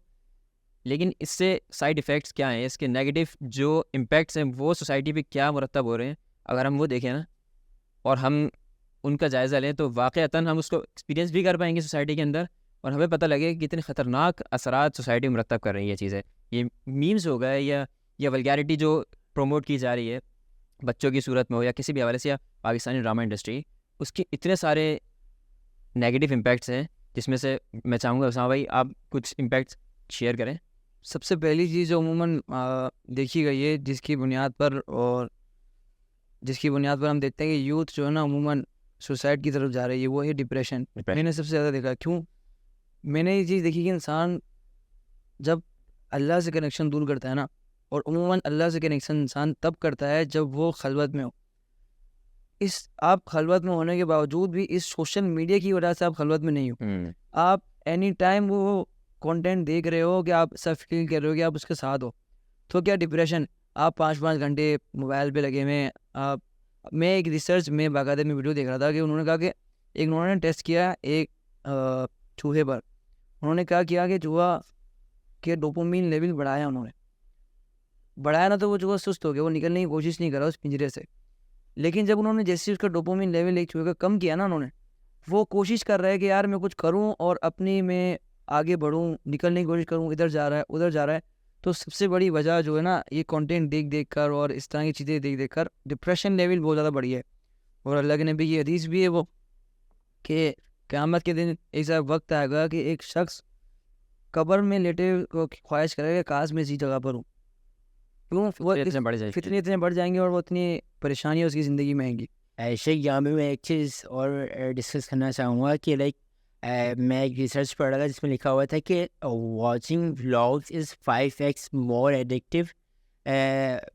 لیکن اس سے سائیڈ ایفیکٹس کیا ہیں، اس کے نیگیٹو جو امپیکٹس ہیں وہ سوسائٹی پہ کیا مرتب ہو رہے ہیں، اگر ہم وہ دیکھیں نا اور ہم ان کا جائزہ لیں تو واقعتاً ہم اس کو ایکسپیرینس بھی کر پائیں گے سوسائٹی کے اندر، اور ہمیں پتہ لگے کہ کتنے خطرناک اثرات سوسائٹی میں مرتب کر رہی ہیں یہ چیزیں. یہ میمز ہو گئے یا ولگیرٹی جو پروموٹ کی جا رہی ہے بچوں کی صورت میں ہو یا کسی بھی حوالے سے، یا پاکستانی ڈرامہ انڈسٹری، اس کے اتنے سارے نیگیٹو امپیکٹس ہیں جس میں سے میں چاہوں گا اسامہ بھائی آپ کچھ امپیکٹس شیئر کریں. سب سے پہلی چیز جو عموماً دیکھی گئی ہے جس کی بنیاد پر ہم دیکھتے ہیں کہ یوتھ جو ہے نا عموماً سوسائڈ کی طرف جا رہی ہے، وہ ہے ڈپریشن. میں نے سب سے زیادہ دیکھا. کیوں؟ میں نے یہ چیز دیکھی کہ انسان جب اللہ سے کنیکشن دور کرتا ہے نا، اور عموماً اللہ سے کنیکشن انسان تب کرتا ہے جب وہ خلوت میں ہو. آپ خلوت میں ہونے کے باوجود بھی اس سوشل میڈیا کی وجہ سے آپ خلوت میں نہیں ہو، آپ اینی ٹائم وہ کانٹینٹ دیکھ رہے ہو کہ آپ سب فیل کر رہے ہو کہ آپ اس کے ساتھ ہو، تو کیا ڈپریشن؟ آپ 5 گھنٹے موبائل پہ لگے ہوئے. میں ایک ریسرچ میں باقاعدہ میں ویڈیو دیکھ رہا تھا کہ انہوں نے کہا کہ انہوں نے ٹیسٹ کیا ایک چوہے پر. انہوں نے کیا کہ چوہا کے ڈوپامین لیول بڑھایا نا، تو وہ چوہا سست ہو گیا، وہ نکلنے کی کوشش نہیں کرا اس پنجرے سے. لیکن جب انہوں نے جیسے اس کا ڈوپامین لیول ایک چوہے کا کم کیا نا، انہوں نے وہ کوشش کر رہا ہے کہ یار میں کچھ کروں اور اپنی میں آگے بڑھوں، نکلنے کی کوشش کروں، ادھر جا رہا ہے. تو سب سے بڑی وجہ جو ہے نا یہ کانٹینٹ دیکھ کر اور اس طرح کی چیزیں دیکھ کر ڈپریشن لیول بہت زیادہ بڑھی ہے. اور اللہ کے نبی کی حدیث بھی ہے وہ کہ قیامت کے دن ایسا وقت آئے گا کہ ایک شخص قبر میں لیٹے کو خواہش کرے گا کاش میں اسی جگہ پر ہوں. کیوں؟ وہ فتنے اتنے بڑھ جائیں گے اور وہ اتنی پریشانیاں اس کی زندگی میں آئیں گی. شیخ یہاں پہ میں ایک چیز اور ڈسکس کرنا چاہوں گا کہ لائک میں ایک ریسرچ پڑھ رہا تھا جس میں لکھا ہوا تھا کہ watching vlogs is 5x more addictive.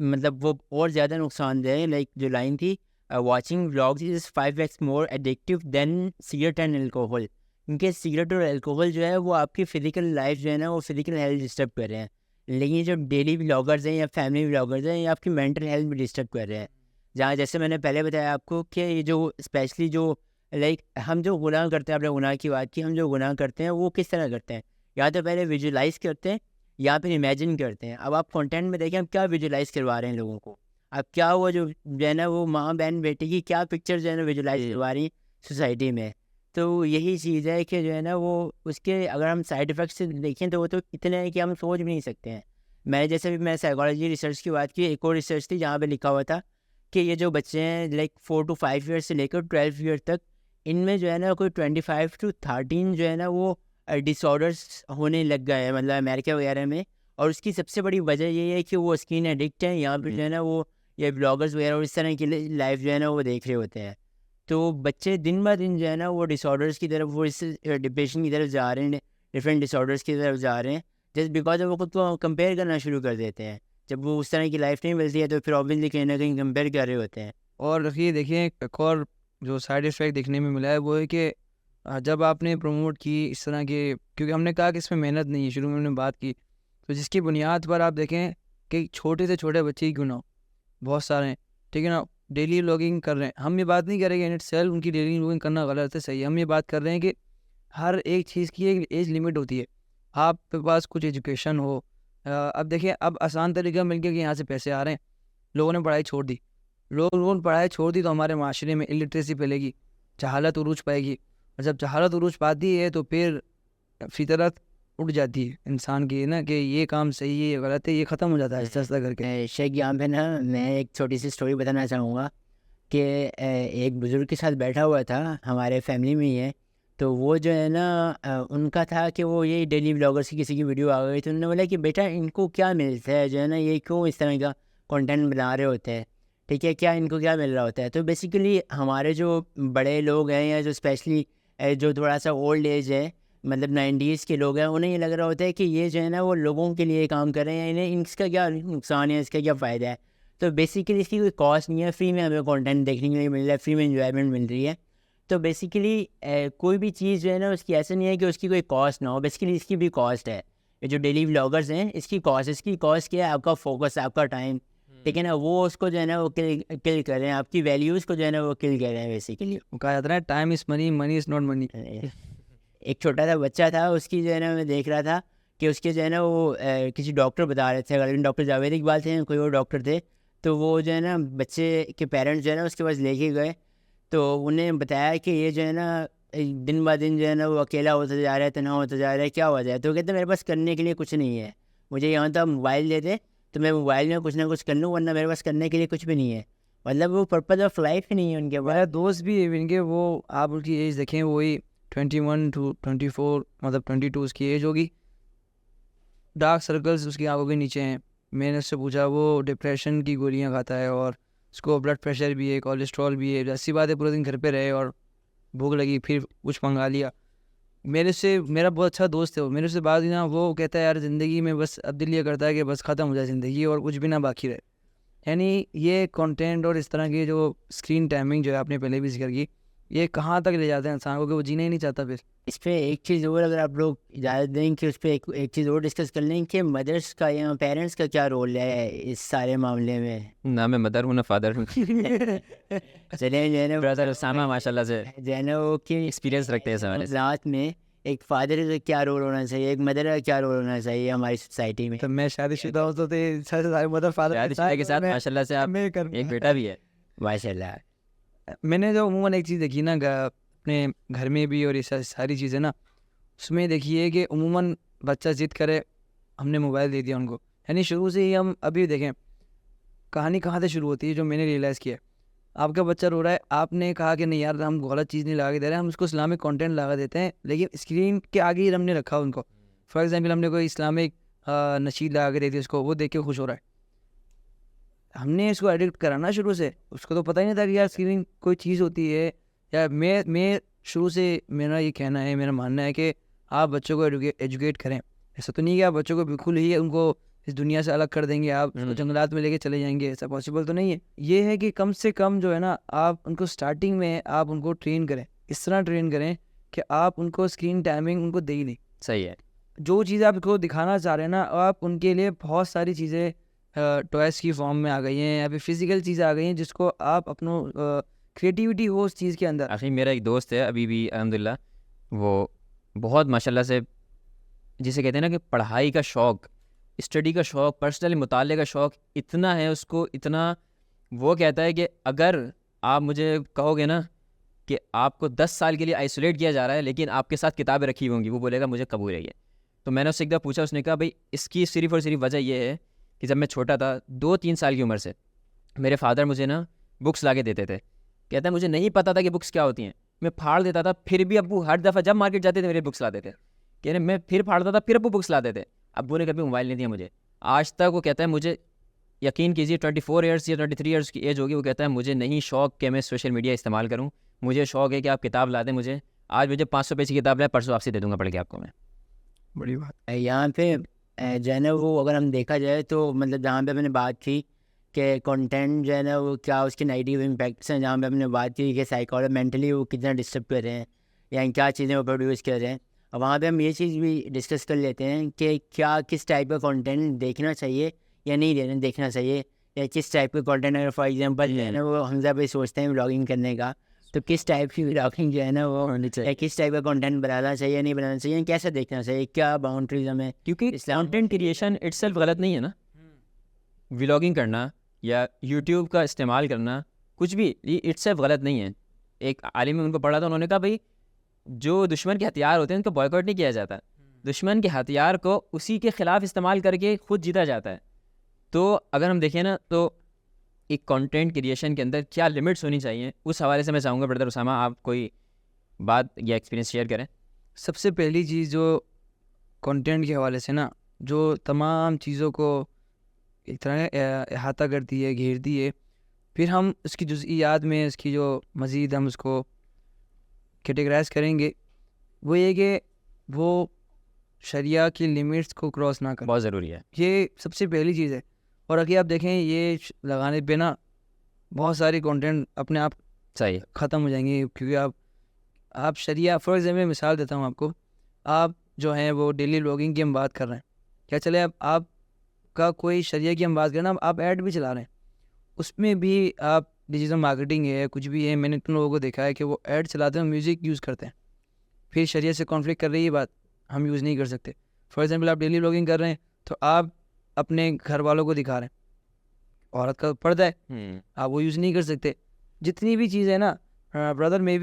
مطلب وہ اور زیادہ نقصان دہ ہے. لائک جو لائن تھی watching vlogs is 5x more addictive than cigarette and alcohol. کیونکہ سگریٹ اور الکوہل جو ہے وہ آپ کی فزیکل لائف جو ہے نا وہ فزیکل ہیلتھ ڈسٹرب کر رہے ہیں، لیکن جو ڈیلی ولاگرز ہیں یا فیملی ولاگرز ہیں یہ آپ کی مینٹل ہیلتھ بھی ڈسٹرب کر رہے ہیں. جہاں جیسے میں نے پہلے بتایا آپ کو کہ یہ جو اسپیشلی جو لائک ہم جو گناہ کرتے ہیں، آپ نے گناہ کی بات کی، ہم جو گناہ کرتے ہیں وہ کس طرح کرتے ہیں؟ یا تو پہلے ویژولائز کرتے ہیں یا پھر امیجن کرتے ہیں. اب آپ کانٹینٹ میں دیکھیں ہم کیا ویژولائز کروا رہے ہیں لوگوں کو. اب کیا وہ جو ہے نا وہ ماں بہن بیٹے کی کیا پکچر جو ہے نا ویژولائز کروا رہی ہیں سوسائٹی میں. تو یہی چیز ہے کہ جو ہے نا وہ اس کے اگر ہم سائڈ افیکٹس دیکھیں تو وہ تو اتنے ہیں کہ ہم سوچ بھی نہیں سکتے ہیں. میں جیسے بھی میں سائیکالوجی ریسرچ کی بات کی، ایک اور ریسرچ تھی جہاں پہ لکھا ہوا تھا کہ یہ جو بچے ہیں لائک 4 to 5 ایئرس سے لے کر 12 ایئر تک، ان میں جو ہے نا کوئی 25 to 13 جو ہے نا وہ ڈس آرڈرس ہونے لگ گئے ہیں، مطلب امریکہ وغیرہ میں. اور اس کی سب سے بڑی وجہ یہ ہے کہ وہ اسکرین ایڈکٹ ہیں. یہاں پہ جو ہے نا وہ یہ بلاگرز وغیرہ اور اس طرح کی لائف جو ہے نا وہ دیکھ رہے ہوتے ہیں. تو بچے دن بہ دن جو ہے نا وہ ڈس آرڈرس کی طرف، وہ اس ڈپریشن کی طرف جا رہے ہیں، ڈفرینٹ ڈس آرڈرس کی طرف جا رہے ہیں جسٹ بیکاز وہ خود کو کمپیئر کرنا شروع کر دیتے ہیں. جب وہ اس طرح کی لائف نہیں ملتی ہے تو پھر آبویسلی کہیں نہ کہیں کمپیئر کر رہے ہوتے ہیں. اور رکھیے دیکھیں ایک اور جو سائڈ افیکٹ دیکھنے میں ملا ہے وہ ہے کہ جب آپ نے پروموٹ کی اس طرح کے، کیونکہ ہم نے کہا کہ اس میں محنت نہیں ہے، شروع میں ہم نے بات کی، تو جس کی بنیاد پر آپ دیکھیں کہ چھوٹے سے چھوٹے بچے ہی کیوں نہ ہو، بہت سارے ہیں، ٹھیک ہے نا، ڈیلی لاگنگ کر رہے ہیں. ہم یہ بات نہیں کر رہے کہ ان اٹ سیلف ان کی ڈیلی لاگنگ کرنا غلط ہے، صحیح ہے. ہم یہ بات کر رہے ہیں کہ ہر ایک چیز کی ایک ایج لمٹ ہوتی ہے. آپ کے پاس کچھ ایجوکیشن ہو. اب دیکھیں اب آسان طریقہ مل گیا کہ یہاں سے پیسے آ رہے ہیں، لوگوں نے پڑھائی چھوڑ دی. لوگوں نے پڑھائی چھوڑ دی تو ہمارے معاشرے میں الٹریسی پھیلے گی، جہالت عروج پائے گی، اور جب جہالت عروج پاتی ہے تو پھر فطرت اٹھ جاتی ہے انسان کی نا کہ یہ کام صحیح ہے یہ غلط ہے، یہ ختم ہو جاتا ہے آہستہ آہستہ کر کے. شیخ یہاں پہ نا میں ایک چھوٹی سی اسٹوری بتانا چاہوں گا کہ ایک بزرگ کے ساتھ بیٹھا ہوا تھا، ہمارے فیملی میں ہی ہے. تو وہ جو ہے نا ان کا تھا کہ وہ یہی ڈیلی بلاگرس کی کسی کی ویڈیو آ گئی تو انہوں نے بولا کہ بیٹا ان کو کیا ملتا ہے جو ہے نا، یہ کیوں اس طرح کا کانٹینٹ بنا رہے ہوتے ہیں، ٹھیک ہے، کیا ان کو کیا مل رہا ہوتا ہے. تو بیسیکلی ہمارے جو بڑے لوگ ہیں یا جو اسپیشلی جو تھوڑا سا اولڈ ایج ہے, مطلب 90s کے لوگ ہیں, انہیں یہ لگ رہا ہوتا ہے کہ یہ جو ہے نا وہ لوگوں کے لیے کام کر رہے ہیں, انہیں اس کا کیا نقصان ہے, اس کا کیا فائدہ ہے. تو بیسیکلی اس کی کوئی کاسٹ نہیں ہے, فری میں ہمیں کانٹینٹ دیکھنے کے لیے مل رہا ہے, فری میں انجوائمنٹ مل رہی ہے. تو بیسیکلی کوئی بھی چیز جو ہے نا اس کی ایسا نہیں ہے کہ اس کی کوئی کاسٹ نہ ہو, بیسیکلی اس کی بھی کاسٹ ہے. یہ جو ڈیلی ولاگرز ہیں اس کی کاسٹ کیا ہے, آپ کا فوکس, آپ کا ٹائم, ٹھیک ہے نا, وہ اس کو جو ہے نا وہ کل کر رہے ہیں, آپ کی ویلیوز کو جو ہے نا وہ کل کر رہے ہیں بیسیکلی. وہ کہا جاتا ہے time is money, money is not منی. ایک چھوٹا سا بچہ تھا, اس کی جو ہے نا میں دیکھ رہا تھا کہ اس کے جو ہے نا وہ کسی ڈاکٹر بتا رہے تھے, غالباً ڈاکٹر جاوید اقبال تھے, کوئی اور ڈاکٹر تھے. تو وہ جو ہے نا بچے کے پیرنٹس جو ہے نا اس کے پاس لے کے گئے, تو انہیں بتایا کہ یہ جو ہے نا دن بہ دن جو ہے نا وہ اکیلا ہوتا جا رہا ہے, تنہا ہوتا جا رہا ہے, کیا ہو جائے. تو کہتے ہیں میرے پاس کرنے کے لیے کچھ نہیں ہے, مجھے یہاں تو موبائل دے دے تو میں موبائل میں کچھ نہ کچھ کر لوں, ورنہ میرے پاس کرنے کے لیے کچھ بھی نہیں ہے. مطلب وہ پرپز آف لائف ہی نہیں ہے ان کے پاس. میرا دوست بھی ہے ان کے, وہ آپ ان کی ایج دیکھیں وہی 21 to 24, مطلب 22 اس کی ایج ہوگی. ڈارک سرکلز اس کی آنکھوں کے نیچے ہیں. میں نے اس سے پوچھا, وہ ڈپریشن کی گولیاں کھاتا ہے اور اس کو بلڈ پریشر بھی ہے, کولیسٹرول بھی ہے. ایسی بات ہے پورے دن گھر پہ رہے اور بھوک لگی پھر کچھ منگا لیا. میرا بہت اچھا دوست ہے وہ, میرے سے بات ہوئی نا, وہ کہتا ہے یار زندگی میں بس اب دل یہ کرتا ہے کہ بس ختم ہو جائے زندگی اور کچھ بھی نہ باقی رہے. یعنی یہ کنٹینٹ اور اس طرح کی جو اسکرین ٹائمنگ جو ہے آپ نے پہلے بھی ذکر کی, یہ کہاں تک لے جاتے ہیں انسان کو کہ وہ جینا ہی نہیں چاہتا. پھر اس پہ ایک چیز اور اگر آپ لوگ اجازت دیں کہ اس پہ ایک چیز اور ڈسکس کر لیں کہ مدرس کا یا پیرنٹس کا کیا رول ہے اس سارے معاملے میں. نہ میں مدر ہوں نہ فادر ہوں. چلیں جو ہے نا برادر اسامہ ماشاء اللہ سے جو ہے نا وہ کہ ایکسپیرینس رکھتے ہیں اس حوالے سے. ذات میں ایک فادر کا کیا رول ہونا چاہیے, ایک مدر کا کیا رول ہونا چاہیے ہماری سوسائٹی میں. تو میں شادی شدہ ہوں تو سارے مدر شادی شدہ کے ساتھ ماشاء اللہ سے آپ ایک بیٹا بھی ہے. ماشاء اللہ. میں نے جو عموماً ایک چیز دیکھی نا اپنے گھر میں بھی اور یہ ساری چیزیں نا, اس میں دیکھیے کہ عموماً بچہ ضد کرے, ہم نے موبائل دے دیا ان کو. یعنی شروع سے ہی ہم ابھی دیکھیں کہانی کہاں سے شروع ہوتی ہے, جو میں نے ریئلائز کیا. آپ کا بچہ رو رہا ہے, آپ نے کہا کہ نہیں یار ہم غلط چیز نہیں لگا کے دے رہے ہیں, ہم اس کو اسلامک کانٹینٹ لگا دیتے ہیں, لیکن اسکرین کے آگے ہی ہم نے رکھا ان کو. فار ایگزامپل ہم نے کوئی اسلامک نشید لگا کے دے دی اس کو, وہ دیکھ کے خوش ہو رہا ہے. ہم نے اس کو ایڈکٹ کرا نا شروع سے, اس کو تو پتہ ہی نہیں تھا کہ یار اسکرین کوئی چیز ہوتی ہے. یا میں شروع سے میرا یہ کہنا ہے, میرا ماننا ہے کہ آپ بچوں کو ایجوکیٹ کریں. ایسا تو نہیں کہ آپ بچوں کو بالکل ہی ان کو اس دنیا سے الگ کر دیں گے, آپ جنگلات میں لے کے چلے جائیں گے, ایسا پاسبل تو نہیں ہے. یہ ہے کہ کم سے کم جو ہے نا آپ ان کو اسٹارٹنگ میں آپ ان کو ٹرین کریں, اس طرح ٹرین کریں کہ آپ ان کو اسکرین ٹائمنگ ان کو دے ہی نہیں. صحیح ہے. جو چیزیں آپ کو دکھانا چاہ رہے ہیں نا, آپ ان کے لیے بہت ساری چیزیں ٹوائس کی فارم میں آ گئی ہیں, یا پھر فزیکل چیزیں آ گئی ہیں جس کو آپ اپنا کریٹیوٹی ہو اس چیز کے اندر. آخر میرا ایک دوست ہے ابھی بھی الحمدللہ, وہ بہت ماشاء اللہ سے جسے کہتے ہیں نا کہ پڑھائی کا شوق, اسٹڈی کا شوق, پرسنلی مطالعے کا شوق اتنا ہے اس کو, اتنا وہ کہتا ہے کہ اگر آپ مجھے کہو گے نا کہ آپ کو 10 سال کے لیے آئسولیٹ کیا جا رہا ہے لیکن آپ کے ساتھ کتابیں رکھی ہوں گی, وہ بولے گا مجھے قبول ہے یہ. تو میں نے اس سے ایک دفعہ پوچھا, اس نے کہا بھائی اس کی صرف اور صرف وجہ یہ ہے کہ جب میں چھوٹا تھا 2-3 سال کی عمر سے میرے فادر مجھے نا بکس لا کے دیتے تھے. کہتا ہے مجھے نہیں پتا تھا کہ بکس کیا ہوتی ہیں, میں پھاڑ دیتا تھا, پھر بھی ابو ہر دفعہ جب مارکیٹ جاتے تھے میرے بکس لاتے تھے. کہہ رہے میں پھر پھاڑتا تھا, پھر ابو بکس لاتے تھے. ابو نے کبھی موبائل نہیں دیا مجھے آج تک. وہ کہتا ہے مجھے یقین کیجیے 24 ایئرس یا 23 ایئرس کی ایج ہوگی, وہ کہتا ہے مجھے نہیں شوق کہ میں سوشل میڈیا استعمال کروں, مجھے شوق ہے کہ آپ کتاب لا دیں مجھے. آج مجھے 500 پیج کی کتاب لائے, پرسوں آپ سے دے دوں گا پڑھ کے آپ کو میں. بڑی بات. یہاں پہ جو ہے نا وہ اگر ہم دیکھا جائے تو مطلب جہاں پہ ہم نے بات کی کہ کنٹینٹ جو ہے نا وہ کیا اس کے نیگیٹیو امپیکٹس ہیں, جہاں پہ ہم نے بات کی کہ مینٹلی وہ کتنا ڈسٹرب کر رہے ہیں یا کیا چیزیں وہ پروڈیوس کر رہے ہیں, وہاں پہ ہم یہ چیز بھی ڈسکس کر لیتے ہیں کہ کیا کس ٹائپ کا کنٹینٹ دیکھنا چاہیے یا نہیں دیکھنا چاہیے, یا کس ٹائپ کا کنٹینٹ. اگر فار ایگزامپل جو ہے نا وہ حمزہ بھائی سوچتے ہیں ولاگنگ کرنے کا, تو کس ٹائپ کی ولاگنگ جو ہے نا وہ کس ٹائپ کا کنٹینٹ بنانا چاہیے, نہیں بنانا چاہیے, کیسا دیکھنا چاہیے, کیا باؤنڈریز ہمیں. کیونکہ کانٹینٹ کریشن اٹ سیلف غلط نہیں ہے نا, ولاگنگ کرنا یا یوٹیوب کا استعمال کرنا کچھ بھی اٹ سیلف غلط نہیں ہے. ایک عالم میں ان کو پڑھا تھا, انہوں نے کہا بھائی جو دشمن کے ہتھیار ہوتے ہیں ان کو بوائکاٹ نہیں کیا جاتا, دشمن کے ہتھیار کو اسی کے خلاف استعمال کر کے خود جیتا جاتا ہے. تو اگر ہم دیکھیں نا تو ایک کنٹینٹ کریشن کے اندر کیا لمٹس ہونی چاہیے, اس حوالے سے میں چاہوں گا بردر اسامہ آپ کوئی بات یا ایکسپیرینس شیئر کریں. سب سے پہلی چیز جو کنٹینٹ کے حوالے سے نا جو تمام چیزوں کو ایک طرح احاطہ کرتی ہے, گھیرتی ہے, پھر ہم اس کی جزئیات میں اس کی جو مزید ہم اس کو کیٹیگرائز کریں گے وہ یہ کہ وہ شریعہ کی لمٹس کو کراس نہ کریں. بہت ضروری ہے. یہ سب سے پہلی چیز ہے. اور اگر آپ دیکھیں یہ لگانے پہ نا بہت ساری کنٹینٹ اپنے آپ صحیح ختم ہو جائیں گے, کیونکہ آپ شریعہ فار ایگزامپل مثال دیتا ہوں آپ کو. آپ جو ہیں وہ ڈیلی بلاگنگ کی ہم بات کر رہے ہیں, کیا چلے اب آپ کا کوئی شریعہ کی ہم بات کریں نا, آپ ایڈ بھی چلا رہے ہیں, اس میں بھی آپ ڈیجیٹل مارکیٹنگ ہے کچھ بھی ہے. میں نے اتنے لوگوں کو دیکھا ہے کہ وہ ایڈ چلاتے ہیں میوزک یوز کرتے ہیں, پھر شریعت سے کانفلکٹ کر رہی ہے بات, ہم یوز نہیں کر سکتے. فار ایگزامپل آپ ڈیلی بلاگنگ کر رہے ہیں تو آپ اپنے گھر والوں کو دکھا رہے ہیں, عورت کا پردہ ہے آپ وہ یوز نہیں کر سکتے. جتنی بھی چیزیں نا بردر میں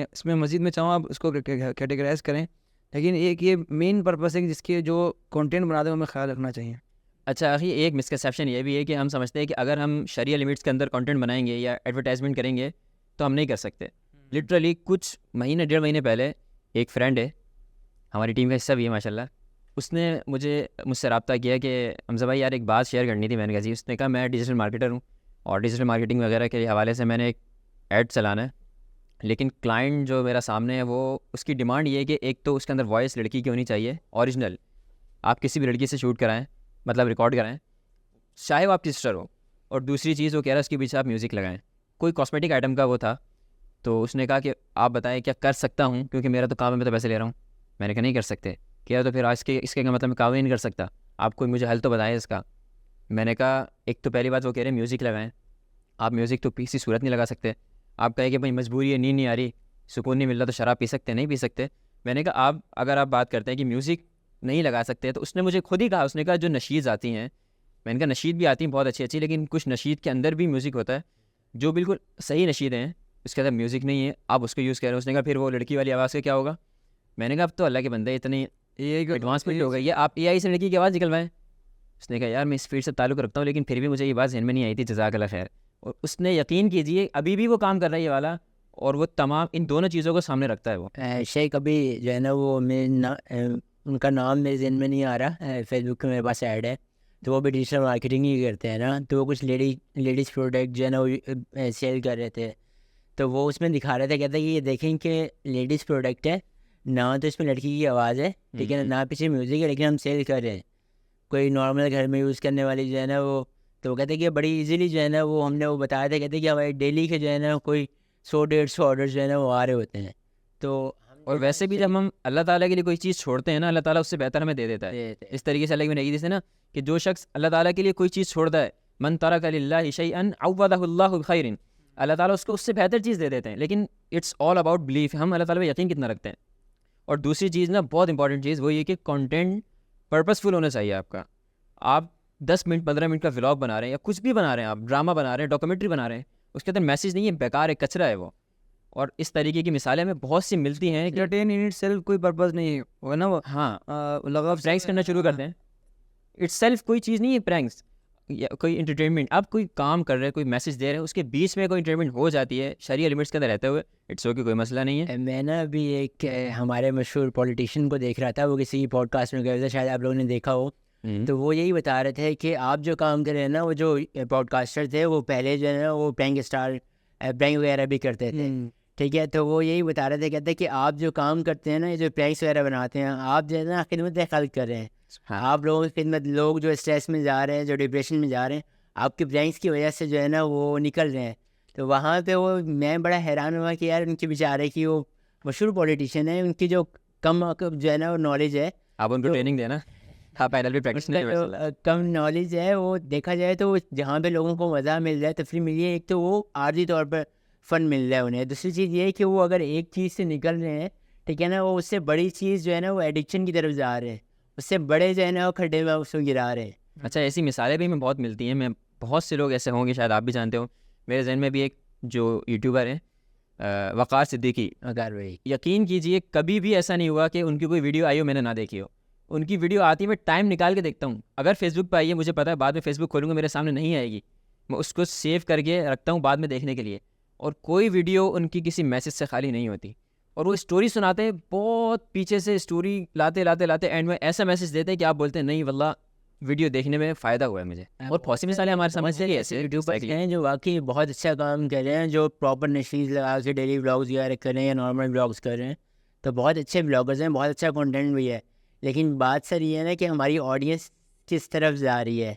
اس میں مزید میں چاہوں آپ اس کو کیٹیگرائز کریں, لیکن ایک یہ مین پرپس ہے کہ جس کے جو کنٹینٹ بناتے ہیں ہمیں خیال رکھنا چاہیے. اچھا آخری ایک مسکنسیپشن یہ بھی ہے کہ ہم سمجھتے ہیں کہ اگر ہم شریعہ لمٹس کے اندر کنٹینٹ بنائیں گے یا ایڈورٹائزمنٹ کریں گے تو ہم نہیں کر سکتے. لٹرلی کچھ مہینے 1.5 مہینے پہلے ایک فرینڈ ہے, ہماری ٹیم کا حصہ بھی ہے ماشاء اللہ, اس نے مجھ سے رابطہ کیا کہ حمزہ بھائی یار ایک بات شیئر کرنی تھی. میں نے کہا جی. اس نے کہا میں ڈیجیٹل مارکیٹر ہوں اور ڈیجیٹل مارکیٹنگ وغیرہ کے حوالے سے میں نے ایک ایڈ چلانا ہے, لیکن کلائنٹ جو میرا سامنے ہے وہ اس کی ڈیمانڈ یہ ہے کہ ایک تو اس کے اندر وائس لڑکی کی ہونی چاہیے اوریجنل, آپ کسی بھی لڑکی سے شوٹ کرائیں مطلب ریکارڈ کرائیں چاہے وہ آپ کی سسٹر ہو, اور دوسری چیز وہ کہہ رہا ہے اس کے پیچھے آپ میوزک لگائیں. کوئی کاسمیٹک آئٹم کا وہ تھا, تو اس نے کہا کہ آپ بتائیں کیا کر سکتا ہوں, کیونکہ میرا تو کام ہے میں تو پیسے لے رہا ہوں. میں نے کہا نہیں کر سکتے. کیا تو پھر آج کے اس کے مطلب میں کام ہی نہیں کر سکتا, آپ کوئی مجھے حل تو بتائیں اس کا. میں نے کہا ایک تو پہلی بات وہ کہہ رہے ہیں میوزک لگائیں, آپ میوزک تو کسی صورت نہیں لگا سکتے. آپ کہیں کہ بھائی مجبوری ہے, نیند نہیں آ رہی, سکون نہیں مل رہا تو شراب پی سکتے نہیں پی سکتے. میں نے کہا اگر آپ بات کرتے ہیں کہ میوزک نہیں لگا سکتے, تو اس نے مجھے خود ہی کہا, اس نے کہا جو نشید آتی ہیں, میں نے کہا نشید بھی آتی ہیں بہت اچھی لیکن کچھ نشید کے اندر بھی میوزک ہوتا ہے جو بالکل صحیح نشید ہیں, اس کے اندر میوزک نہیں ہے, آپ اس کو یوز کر رہے ہیں. اس نے کہا پھر وہ لڑکی والی آواز کا کیا ہوگا. میں نے کہا اب تو اللہ کے بندے اتنی ایڈوانسمنٹ ہو گئی ہے, آپ اے آئی سے لڑکی کی آواز نکلوائیں. اس نے کہا یار میں اس فیلڈ سے تعلق رکھتا ہوں لیکن پھر بھی مجھے یہ بات ذہن میں نہیں آئی تھی, جزاک اللہ خیر. اور اس نے یقین کیجیے ابھی بھی وہ کام کر رہا ہے یہ والا, اور وہ تمام ان دونوں چیزوں کو سامنے رکھتا ہے. وہ شیخ ابھی جو ہے نا وہ ان کا نام میرے ذہن میں نہیں آ رہا, فیس بک پہ میرے پاس ایڈ ہے, تو وہ بھی ڈیجیٹل مارکیٹنگ ہی کرتے ہیں نا, تو وہ کچھ لیڈیز پروڈکٹ جو ہے نا وہ سیل کر رہے تھے. تو وہ اس میں دکھا رہے تھے, کہتے ہیں کہ یہ دیکھیں کہ لیڈیز پروڈکٹ ہے, نہ تو اس میں لڑکی کی آواز ہے ٹھیک ہے, نہ پیچھے میوزک ہے, لیکن ہم سیل کر رہے ہیں کوئی نارمل گھر میں یوز کرنے والی جو ہے نا وہ. تو وہ کہتے ہیں کہ بڑی ایزیلی جو ہے نا وہ ہم نے وہ بتایا تھا, کہتے ہیں کہ ہمارے ڈیلی کے جو ہے نا کوئی 100-150 آرڈر جو ہے نا وہ آ رہے ہوتے ہیں. تو اور ویسے بھی جب ہم اللہ تعالیٰ کے لیے کوئی چیز چھوڑتے ہیں نا, اللہ تعالیٰ اس سے بہتر ہمیں دے دیتا ہے. اس طریقے سے اللہ نے یہ نا کہ جو شخص اللہ تعالیٰ کے لیے کوئی چیز چھوڑتا ہے, من ترک للہ شیئا عوضہ اللہ بخیر, اللہ تعالیٰ اس کو اس سے بہتر چیز دے دیتے ہیں. لیکن اٹس آل اباؤٹ بلیف, ہم اللہ تعالیٰ پہ یقین کتنا رکھتے ہیں. اور دوسری چیز نا بہت امپورٹنٹ چیز وہ یہ کہ کنٹینٹ پرپسفل ہونا چاہیے آپ کا. آپ 10 منٹ 15 منٹ کا ولاگ بنا رہے ہیں یا کچھ بھی بنا رہے ہیں, آپ ڈرامہ بنا رہے ہیں, ڈاکومنٹری بنا رہے ہیں, اس کے اندر میسیج نہیں ہے, بیکار ہے, کچرا ہے وہ. اور اس طریقے کی مثالیں ہمیں بہت سی ملتی ہیں کہ انٹرٹین ان اٹ سیلف کوئی پرپز نہیں ہے نا, وہ ہاں لگا پرینکس کرنا شروع کرتے ہیں. اٹس سیلف کوئی چیز نہیں ہے پرینکس یا کوئی انٹرٹینمنٹ. آپ کوئی کام کر رہے ہیں, کوئی میسیج دے رہے ہیں, اس کے بیچ میں کوئی انٹرٹینمنٹ ہو جاتی ہے شرعی لمٹس کے اندر رہتے ہوئے, اٹس اوکے, کوئی مسئلہ نہیں ہے. میں نا ابھی ایک ہمارے مشہور پولیٹیشین کو دیکھ رہا تھا, وہ کسی پوڈ کاسٹ میں گئے تھے, شاید آپ لوگوں نے دیکھا ہو. تو وہ یہی بتا رہے تھے کہ آپ جو کام کر رہے ہیں نا, وہ جو پوڈ کاسٹر تھے وہ پہلے جو ہے نا وہ پرینک وغیرہ بھی کرتے تھے ٹھیک ہے. تو وہ یہی بتا رہے تھے, کہتے ہیں کہ آپ جو کام کرتے ہیں نا, یہ جو پرینکس وغیرہ بناتے ہیں, آپ جو ہے نا خدمت خلق کر رہے ہیں. آپ لوگوں کی خدمت, لوگ جو اسٹریس میں جا رہے ہیں, جو ڈپریشن میں جا رہے ہیں, آپ کے پرینکس کی وجہ سے جو ہے نا وہ نکل رہے ہیں. تو وہاں پہ وہ میں بڑا حیران ہوا کہ یار ان کے بیچارے کی وہ مشہور پولیٹیشین ہے, ان کی جو کم جو ہے نا وہ نالج ہے, آپ ان کو ٹریننگ دینا, ہاں پینل بھی پریکٹس نہیں, کم نالج ہے. وہ دیکھا جائے تو جہاں پہ لوگوں کو مزہ مل جائے, تفریح مل ہے, ایک تو وہ عارضی طور پر فن مل رہا ہے انہیں. دوسری چیز یہ ہے کہ وہ اگر ایک چیز سے نکل رہے ہیں ٹھیک ہے نا, وہ اس سے بڑی چیز جو ہے نا وہ ایڈکشن کی طرف جا رہے ہیں, اس سے بڑے جو ہے نا وہ کھڈے میں اس کو گرا رہے ہیں. اچھا ایسی مثالیں بھی ہمیں بہت ملتی ہیں. میں بہت سے لوگ ایسے ہوں گے, شاید آپ بھی جانتے ہو. میرے ذہن میں بھی ایک جو یوٹیوبر ہیں وقار صدیقی, اگر بھائی یقین کیجیے کبھی بھی ایسا نہیں ہوا کہ ان کی کوئی ویڈیو آئی ہو میں نے نہ دیکھی ہو. ان کی ویڈیو آتی ہے, میں ٹائم نکال کے دیکھتا ہوں. اگر فیس بک پہ آئی ہے, مجھے پتا ہے بعد میں فیس بک کھولوں گا میرے سامنے نہیں آئے گی, میں اس کو سیو کر کے رکھتا ہوں بعد میں دیکھنے کے لیے. اور کوئی ویڈیو ان کی کسی میسیج سے خالی نہیں ہوتی. اور وہ اسٹوری سناتے ہیں, بہت پیچھے سے اسٹوری لاتے لاتے لاتے اینڈ میں ایسا میسیج دیتے ہیں کہ آپ بولتے ہیں نہیں واللہ ویڈیو دیکھنے میں فائدہ ہوا ہے مجھے. اور بہت سی مثالیں ہمارے سامنے سے ایسے یوٹیوبرس ہیں جو واقعی بہت اچھا کام کر رہے ہیں, جو پراپر نشریز لگا کے ڈیلی بلاگز وغیرہ کر رہے ہیں یا نارمل بلاگز کر رہے ہیں, تو بہت اچھے بلاگرز ہیں, بہت اچھا کنٹینٹ بھی ہے. لیکن بات سر یہ ہے نا کہ ہماری آڈینس کس طرف جا رہی ہے.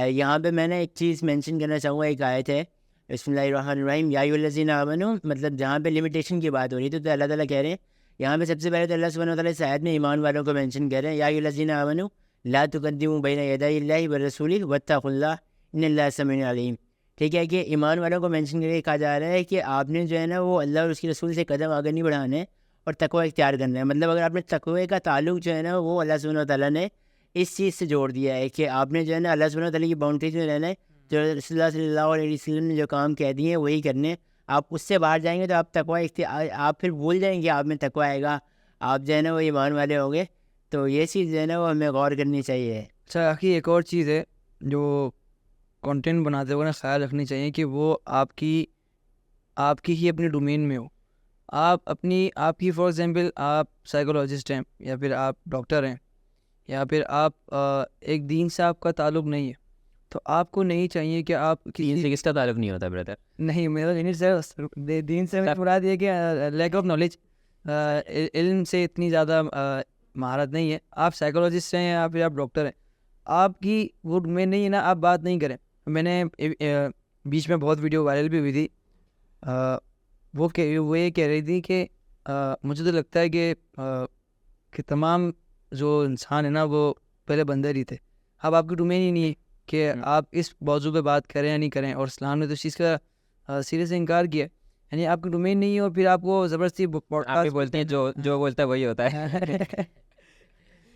یہاں پہ میں نے ایک چیز مینشن کرنا چاہوں گا, ایک آیت ہے بسم اللہ الرحمن الرحیم یا ایھا الذین آمنوا, مطلب جہاں پہ لمیٹیشن کی بات ہو رہی ہے تو اللہ تعالیٰ کہہ رہے ہیں یہاں پہ سب سے پہلے تو اللہ سبحانہ وتعالیٰ اس آیت میں ایمان والوں کو مینشن کر رہے ہیں, یا ایھا الذین آمنوا لا تقدموا بین یدی اللہ ورسولہ واتقوا اللہ ان اللہ سمیع علیم. ٹھیک ہے, کہ ایمان والوں کو مینشن کر کے کہا جا رہا ہے کہ آپ نے جو ہے نا وہ اللہ اور اس کے رسول سے قدم آگے نہیں بڑھانے ہیں اور تقوی اختیار کرنا ہے. مطلب اگر آپ نے تقوی کا تعلق جو ہے نا وہ اللہ سبحانہ وتعالیٰ نے اس چیز سے جوڑ دیا ہے کہ آپ نے جو ہے نا اللہ سبحانہ وتعالیٰ کی باؤنڈریز میں رہنا ہے, جو رسول اللہ صلی اللہ علیہ وسلم نے جو کام کہہ دیے ہیں وہی کرنے. آپ اس سے باہر جائیں گے تو آپ تقوی آپ پھر بھول جائیں گے آپ میں تقوی آئے گا, آپ جو ہے نا وہ ایمان والے ہوں گے. تو یہ چیز جو ہے نا وہ ہمیں غور کرنی چاہیے. اچھا آخری ایک اور چیز ہے جو کنٹینٹ بناتے ہوئے خیال رکھنی چاہیے کہ وہ آپ کی ہی اپنی ڈومین میں ہو. آپ کی فار ایگزامپل آپ سائیکولوجسٹ ہیں یا پھر آپ ڈاکٹر ہیں یا پھر آپ ایک دین سے آپ کا تعلق نہیں ہے, تو آپ کو نہیں چاہیے کہ آپ دین سے کس کا تعلق نہیں ہوتا بردر؟ نہیں, میرا دین سے مراد یہ کہ لیک آف نالج, علم سے اتنی زیادہ مہارت نہیں ہے. آپ سائیکولوجسٹ ہیں یا پھر آپ ڈاکٹر ہیں, آپ کی وہ میں نہیں ہے نا, آپ بات نہیں کریں. میں نے بیچ میں بہت ویڈیو وائرل بھی ہوئی تھی, وہ یہ کہہ رہی تھی کہ مجھے تو لگتا ہے کہ تمام جو انسان ہے نا وہ پہلے بندر ہی تھے. اب آپ کی ڈومین ہی نہیں ہے کہ آپ اس موضوع پہ بات کریں یا نہیں کریں, اور اسلام نے تو اس چیز کا سیرے سے انکار کیا. یعنی آپ کی ڈومین نہیں ہے اور پھر آپ کو زبردستی آپ بولتے ہیں جو بولتا ہے وہی ہوتا ہے.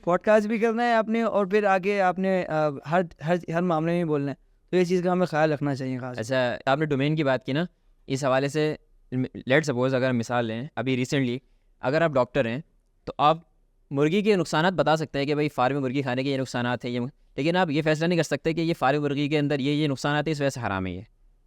پوڈ کاسٹ بھی کرنا ہے آپ نے, اور پھر آگے آپ نے ہر معاملے میں بولنا ہے. تو یہ چیز کا ہمیں خیال رکھنا چاہیے خاص. اچھا, آپ نے ڈومین کی بات کی نا, اس حوالے سے لیٹ سپوز اگر ہم مثال لیں, ابھی ریسنٹلی اگر آپ ڈاکٹر ہیں تو آپ مرغی کے نقصانات بتا سکتے ہیں کہ بھائی فارم مرغی کھانے کے یہ نقصانات ہیں, یہ, لیکن آپ یہ فیصلہ نہیں کر سکتے کہ یہ فارم مرغی کے اندر یہ نقصانات ہیں اس وجہ سے حرام ہے. یہ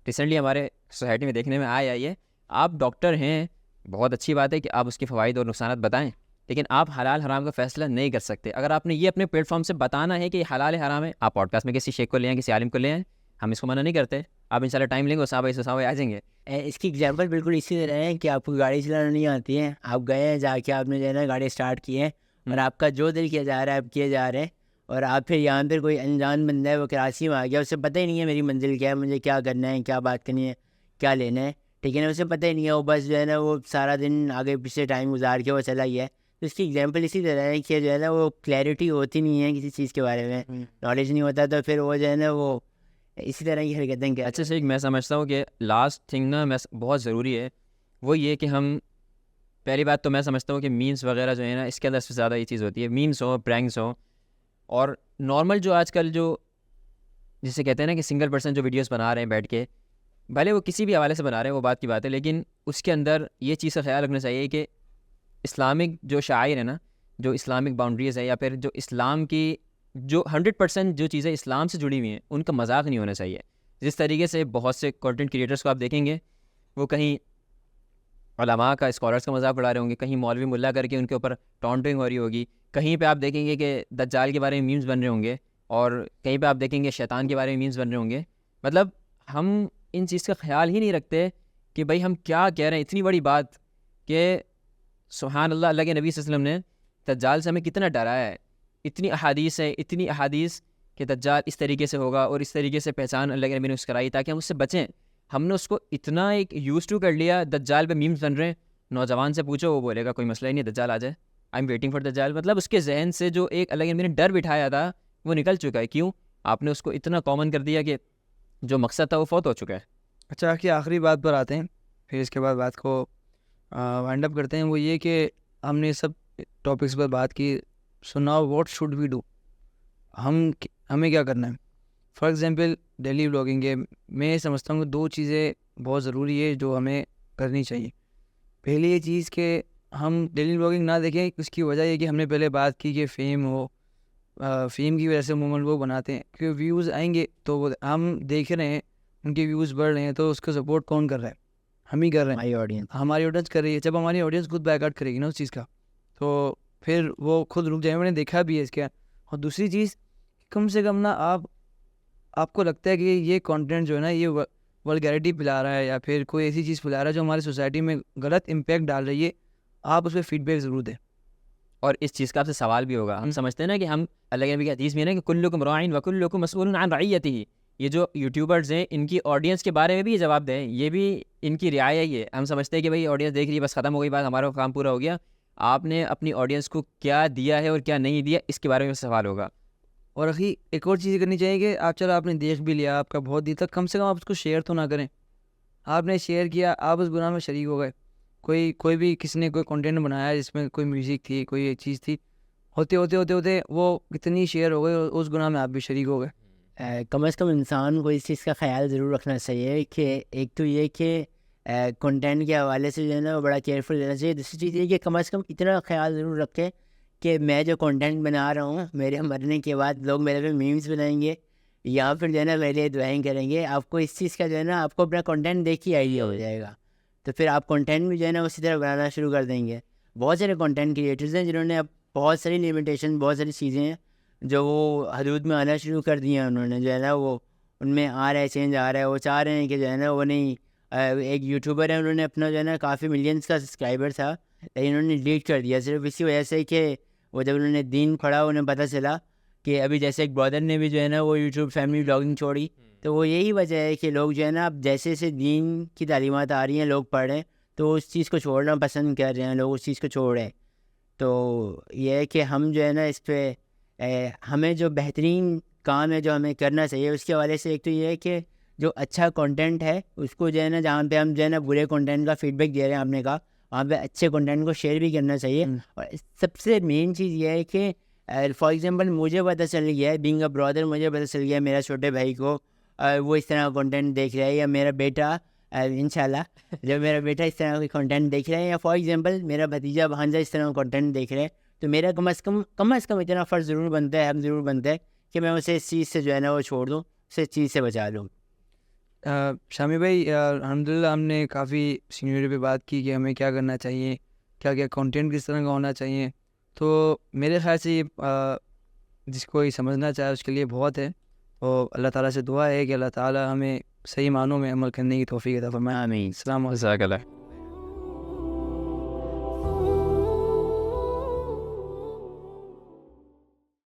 ریسنٹلی ہمارے سوسائٹی میں دیکھنے میں آیا. یہ آپ ڈاکٹر ہیں, بہت اچھی بات ہے کہ آپ اس کے فوائد اور نقصانات بتائیں, لیکن آپ حلال حرام کا فیصلہ نہیں کر سکتے. اگر آپ نے یہ اپنے پلیٹ فارم سے بتانا ہے کہ یہ حلال ہے حرام ہے, آپ پوڈ کاسٹ میں کسی شیخ کو لے آئیں, کسی عالم کو لے آئیں, ہم اس کو منع نہیں کرتے. آپ انشاءاللہ ٹائم لیں گے, صحابہ آ جائیں گے. اس کی ایگزامپل بالکل اسی طرح ہے کہ آپ کو گاڑی چلانا نہیں آتی ہے, آپ گئے ہیں, جا کے آپ نے جو ہے نا گاڑی اسٹارٹ کی ہے اور آپ کا جو دل کیا جا رہا ہے آپ کیے جا رہے ہیں, اور آپ پھر یہاں پہ کوئی انجان بندہ ہے وہ کراچی میں آ گیا, اسے پتہ ہی نہیں ہے میری منزل کیا ہے, مجھے کیا کرنا ہے, کیا بات کرنی ہے, کیا لینا ہے. ٹھیک ہے نا, اسے پتہ ہی نہیں ہے, وہ بس جو ہے نا وہ سارا دن آگے پیچھے ٹائم گزار کے وہ چلا گیا ہے. تو اس کی ایگزامپل اسی طرح ہے کہ جو ہے نا وہ کلیئرٹی ہوتی نہیں ہے کسی چیز کے بارے میں, نالج نہیں ہوتا, تو پھر وہ جو ہے نا وہ اسی طرح کی حرکتیں کیا. اچھا شیخ, میں سمجھتا ہوں کہ لاسٹ تھنگ نا بہت ضروری ہے, وہ یہ کہ ہم پہلی بات تو میں سمجھتا ہوں کہ میمس وغیرہ جو ہے نا اس کے اندر سے زیادہ یہ چیز ہوتی ہے, میمس ہوں, پرینکس ہوں, اور نارمل جو آج کل جو جسے کہتے ہیں نا کہ سنگل پرسن جو ویڈیوز بنا رہے ہیں بیٹھ کے, بھلے وہ کسی بھی حوالے سے بنا رہے ہیں وہ بات کی بات ہے, لیکن اس کے اندر یہ چیز کا خیال رکھنا چاہیے کہ اسلامک جو شاعر ہے نا, جو اسلامک باؤنڈریز ہے, یا پھر جو اسلام کی جو 100% جو چیزیں اسلام سے جڑی ہوئی ہیں ان کا مذاق نہیں ہونا چاہیے. جس طریقے سے بہت سے کنٹینٹ کریٹرز کو آپ دیکھیں گے وہ کہیں علماء کا, اسکالرس کا مذاق اڑا رہے ہوں گے, کہیں مولوی ملا کر کے ان کے اوپر ٹانٹنگ ہو رہی ہوگی, کہیں پہ آپ دیکھیں گے کہ دجال کے بارے میں میمز بن رہے ہوں گے, اور کہیں پہ آپ دیکھیں گے شیطان کے بارے میں میمز بن رہے ہوں گے. مطلب ہم ان چیز کا خیال ہی نہیں رکھتے کہ بھائی ہم کیا کہہ رہے ہیں. اتنی بڑی بات کہ سبحان اللہ, اللہ کے نبی صلی اللہ علیہ وسلم نے دجال سے ہمیں کتنا ڈرایا ہے. اتنی احادیث کہ دجال اس طریقے سے ہوگا اور اس طریقے سے پہچان اللہ کے نبی نے اس کرائی تاکہ ہم اس سے بچیں. ہم نے اس کو اتنا ایک یوز ٹو کر لیا, دجال پہ میمز بن رہے ہیں, نوجوان سے پوچھو وہ بولے گا کوئی مسئلہ ہی نہیں, دجال آ جائے, آئی ایم ویٹنگ فار دجال. مطلب اس کے ذہن سے جو ایک اللہ کے نبی نے ڈر بٹھایا تھا وہ نکل چکا ہے. کیوں؟ آپ نے اس کو اتنا کامن کر دیا کہ جو مقصد تھا وہ فوت ہو چکا ہے. اچھا کہ آخری بات پر آتے ہیں, پھر اس کے بعد بات کو وائنڈ اپ کرتے ہیں. وہ یہ کہ ہم نے سب ٹاپکس پر بات کی, so now what should we do, ہمیں کیا کرنا ہے. فار ایگزامپل ڈیلی بلاگنگ ہے, میں سمجھتا ہوں کہ 2 چیزیں بہت ضروری ہے جو ہمیں کرنی چاہیے. پہلی یہ چیز کہ ہم ڈیلی بلاگنگ نہ دیکھیں, اس کی وجہ یہ کہ ہم نے پہلے بات کی کہ فیم ہو, فیم کی وجہ سے عموماً وہ بناتے ہیں کہ ویوز آئیں گے تو وہ ہم دیکھ رہے ہیں ان کے ویوز بڑھ رہے ہیں, تو اس کا سپورٹ کون کر رہا ہے؟ ہم ہی کر رہے ہیں, ہماری آڈینس کر رہی ہے. جب ہماری آڈینس خود بیک آؤٹ کرے گی نا اس چیز کا, تو پھر وہ خود رک جائیں. میں نے دیکھا بھی ہے اس کے. اور دوسری چیز کم سے کم نا آپ کو لگتا ہے کہ یہ کانٹینٹ جو ہے نا یہ ولگیرٹی پھیلا رہا ہے یا پھر کوئی ایسی چیز پھیلا رہا ہے جو ہماری سوسائٹی میں غلط امپیکٹ ڈال رہی ہے, آپ اس پہ فیڈ بیک ضرور دیں. اور اس چیز کا آپ سے سوال بھی ہوگا. ہم سمجھتے ہیں نا کہ ہم اللہ کے نبی کی حدیث میں ہے نا کہ کلکم راعٍ وکلکم مسئول عن رعیتہ, یہ جو یوٹیوبرز ہیں ان کی آڈینس کے بارے میں بھی یہ جواب دیں, یہ بھی ان کی رعایا ہی ہے. ہم سمجھتے ہیں کہ بھائی آڈینس دیکھ رہی ہے بس ختم ہو گئی بات, ہمارا کام پورا ہو گیا. آپ نے اپنی آڈینس کو کیا دیا ہے اور کیا نہیں دیا اس کے بارے میں سوال ہوگا. اور اخی ایک اور چیز کرنی چاہیے کہ آپ نے دیکھ بھی لیا, آپ کا بہت دل تک, کم سے کم آپ اس کو شیئر تو نہ کریں. آپ نے شیئر کیا, آپ اس گناہ میں شریک ہو گئے. کوئی بھی کسی نے کوئی کنٹینٹ بنایا جس میں کوئی میوزک تھی, کوئی چیز تھی, ہوتے وہ کتنی شیئر ہو گئے, اس گناہ میں آپ بھی شریک ہو گئے. کم از کم انسان کو اس چیز کا خیال ضرور رکھنا چاہیے کہ ایک تو یہ کہ کنٹینٹ کے حوالے سے جو ہے نا وہ بڑا کیئرفل رہنا چاہیے. دوسری چیز یہ کہ کم از کم اتنا خیال ضرور رکھے کہ میں جو کنٹینٹ بنا رہا ہوں میرے مرنے کے بعد لوگ میرے پہ میمز بنائیں گے یا پھر جو ہے نا میرے لیے دعائیں کریں گے. آپ کو اس چیز کا جو ہے نا آپ کو اپنا کنٹینٹ دیکھ ہی آئیڈیا ہو جائے گا, تو پھر آپ کنٹینٹ بھی جو ہے نا اسی طرح بنانا شروع کر دیں گے. بہت سارے کنٹینٹ کریٹرز ہیں جنہوں نے اب بہت ساری لیمیٹیشن, بہت ساری چیزیں ہیں جو وہ حدود میں آنا شروع کر دی ہیں. انہوں نے جو ہے نا وہ ان میں آ رہا ہے چینج آ رہا ہے. وہ چاہ رہے ہیں کہ جو ہے نا وہ نہیں, ایک یوٹیوبر ہے انہوں نے اپنا جو ہے نا کافی ملینس کا سبسکرائبر تھا لیکن انہوں نے ڈیلیٹ کر دیا صرف اسی وجہ سے کہ وہ جب انہوں نے دین پڑھا انہیں پتہ چلا کہ ابھی جیسے ایک برادر نے بھی جو ہے نا وہ یوٹیوب فیملی بلاگنگ چھوڑی. تو وہ یہی وجہ ہے کہ لوگ جو ہے نا اب جیسے جیسے دین کی تعلیمات آ رہی ہیں لوگ پڑھ رہے ہیں تو اس چیز کو چھوڑنا پسند کر رہے ہیں, لوگ اس چیز کو چھوڑ رہے ہیں. تو یہ ہے کہ ہم جو ہے نا اس پہ ہمیں جو بہترین کام ہے جو ہمیں کرنا چاہیے اس کے حوالے سے ایک تو یہ ہے کہ جو اچھا کنٹینٹ ہے اس کو جو ہے نا جہاں پہ ہم جو ہے نا برے کنٹینٹ کا فیڈ بیک دے رہے ہیں, آپ نے کہا وہاں پہ اچھے کنٹینٹ کو شیئر بھی کرنا چاہیے. اور سب سے مین چیز یہ ہے کہ فار ایگزامپل مجھے پتہ چل گیا ہے بینگ اے برادر, مجھے پتہ چل گیا میرا چھوٹے بھائی کو وہ اس طرح کا کنٹینٹ دیکھ رہا ہے, یا میرا بیٹا انشاءاللہ جب میرا بیٹا اس طرح کا کنٹینٹ دیکھ رہا ہے, یا فار ایگزامپل میرا بھتیجا بھانجا اس طرح کا کنٹینٹ دیکھ رہے ہیں, تو میرا کم از کم اتنا فرض ضرور بنتا ہے, ہم ضرور بنتا ہے کہ میں اسے اس چیز سے جو ہے نا وہ چھوڑ دوں, اسے اس چیز سے بچا لوں. شامی بھائی الحمدللہ ہم نے کافی سینیورٹی پہ بات کی کہ ہمیں کیا کرنا چاہیے, کیا کیا کنٹینٹ کس طرح کا ہونا چاہیے. تو میرے خیال سے جس کو یہ سمجھنا چاہے اس کے لیے بہت ہے, اور اللہ تعالیٰ سے دعا ہے کہ اللہ تعالیٰ ہمیں صحیح معنوں میں عمل کرنے کی توفیق عطا فرمائے. آمین. السلام علیکم. جزاک اللہ.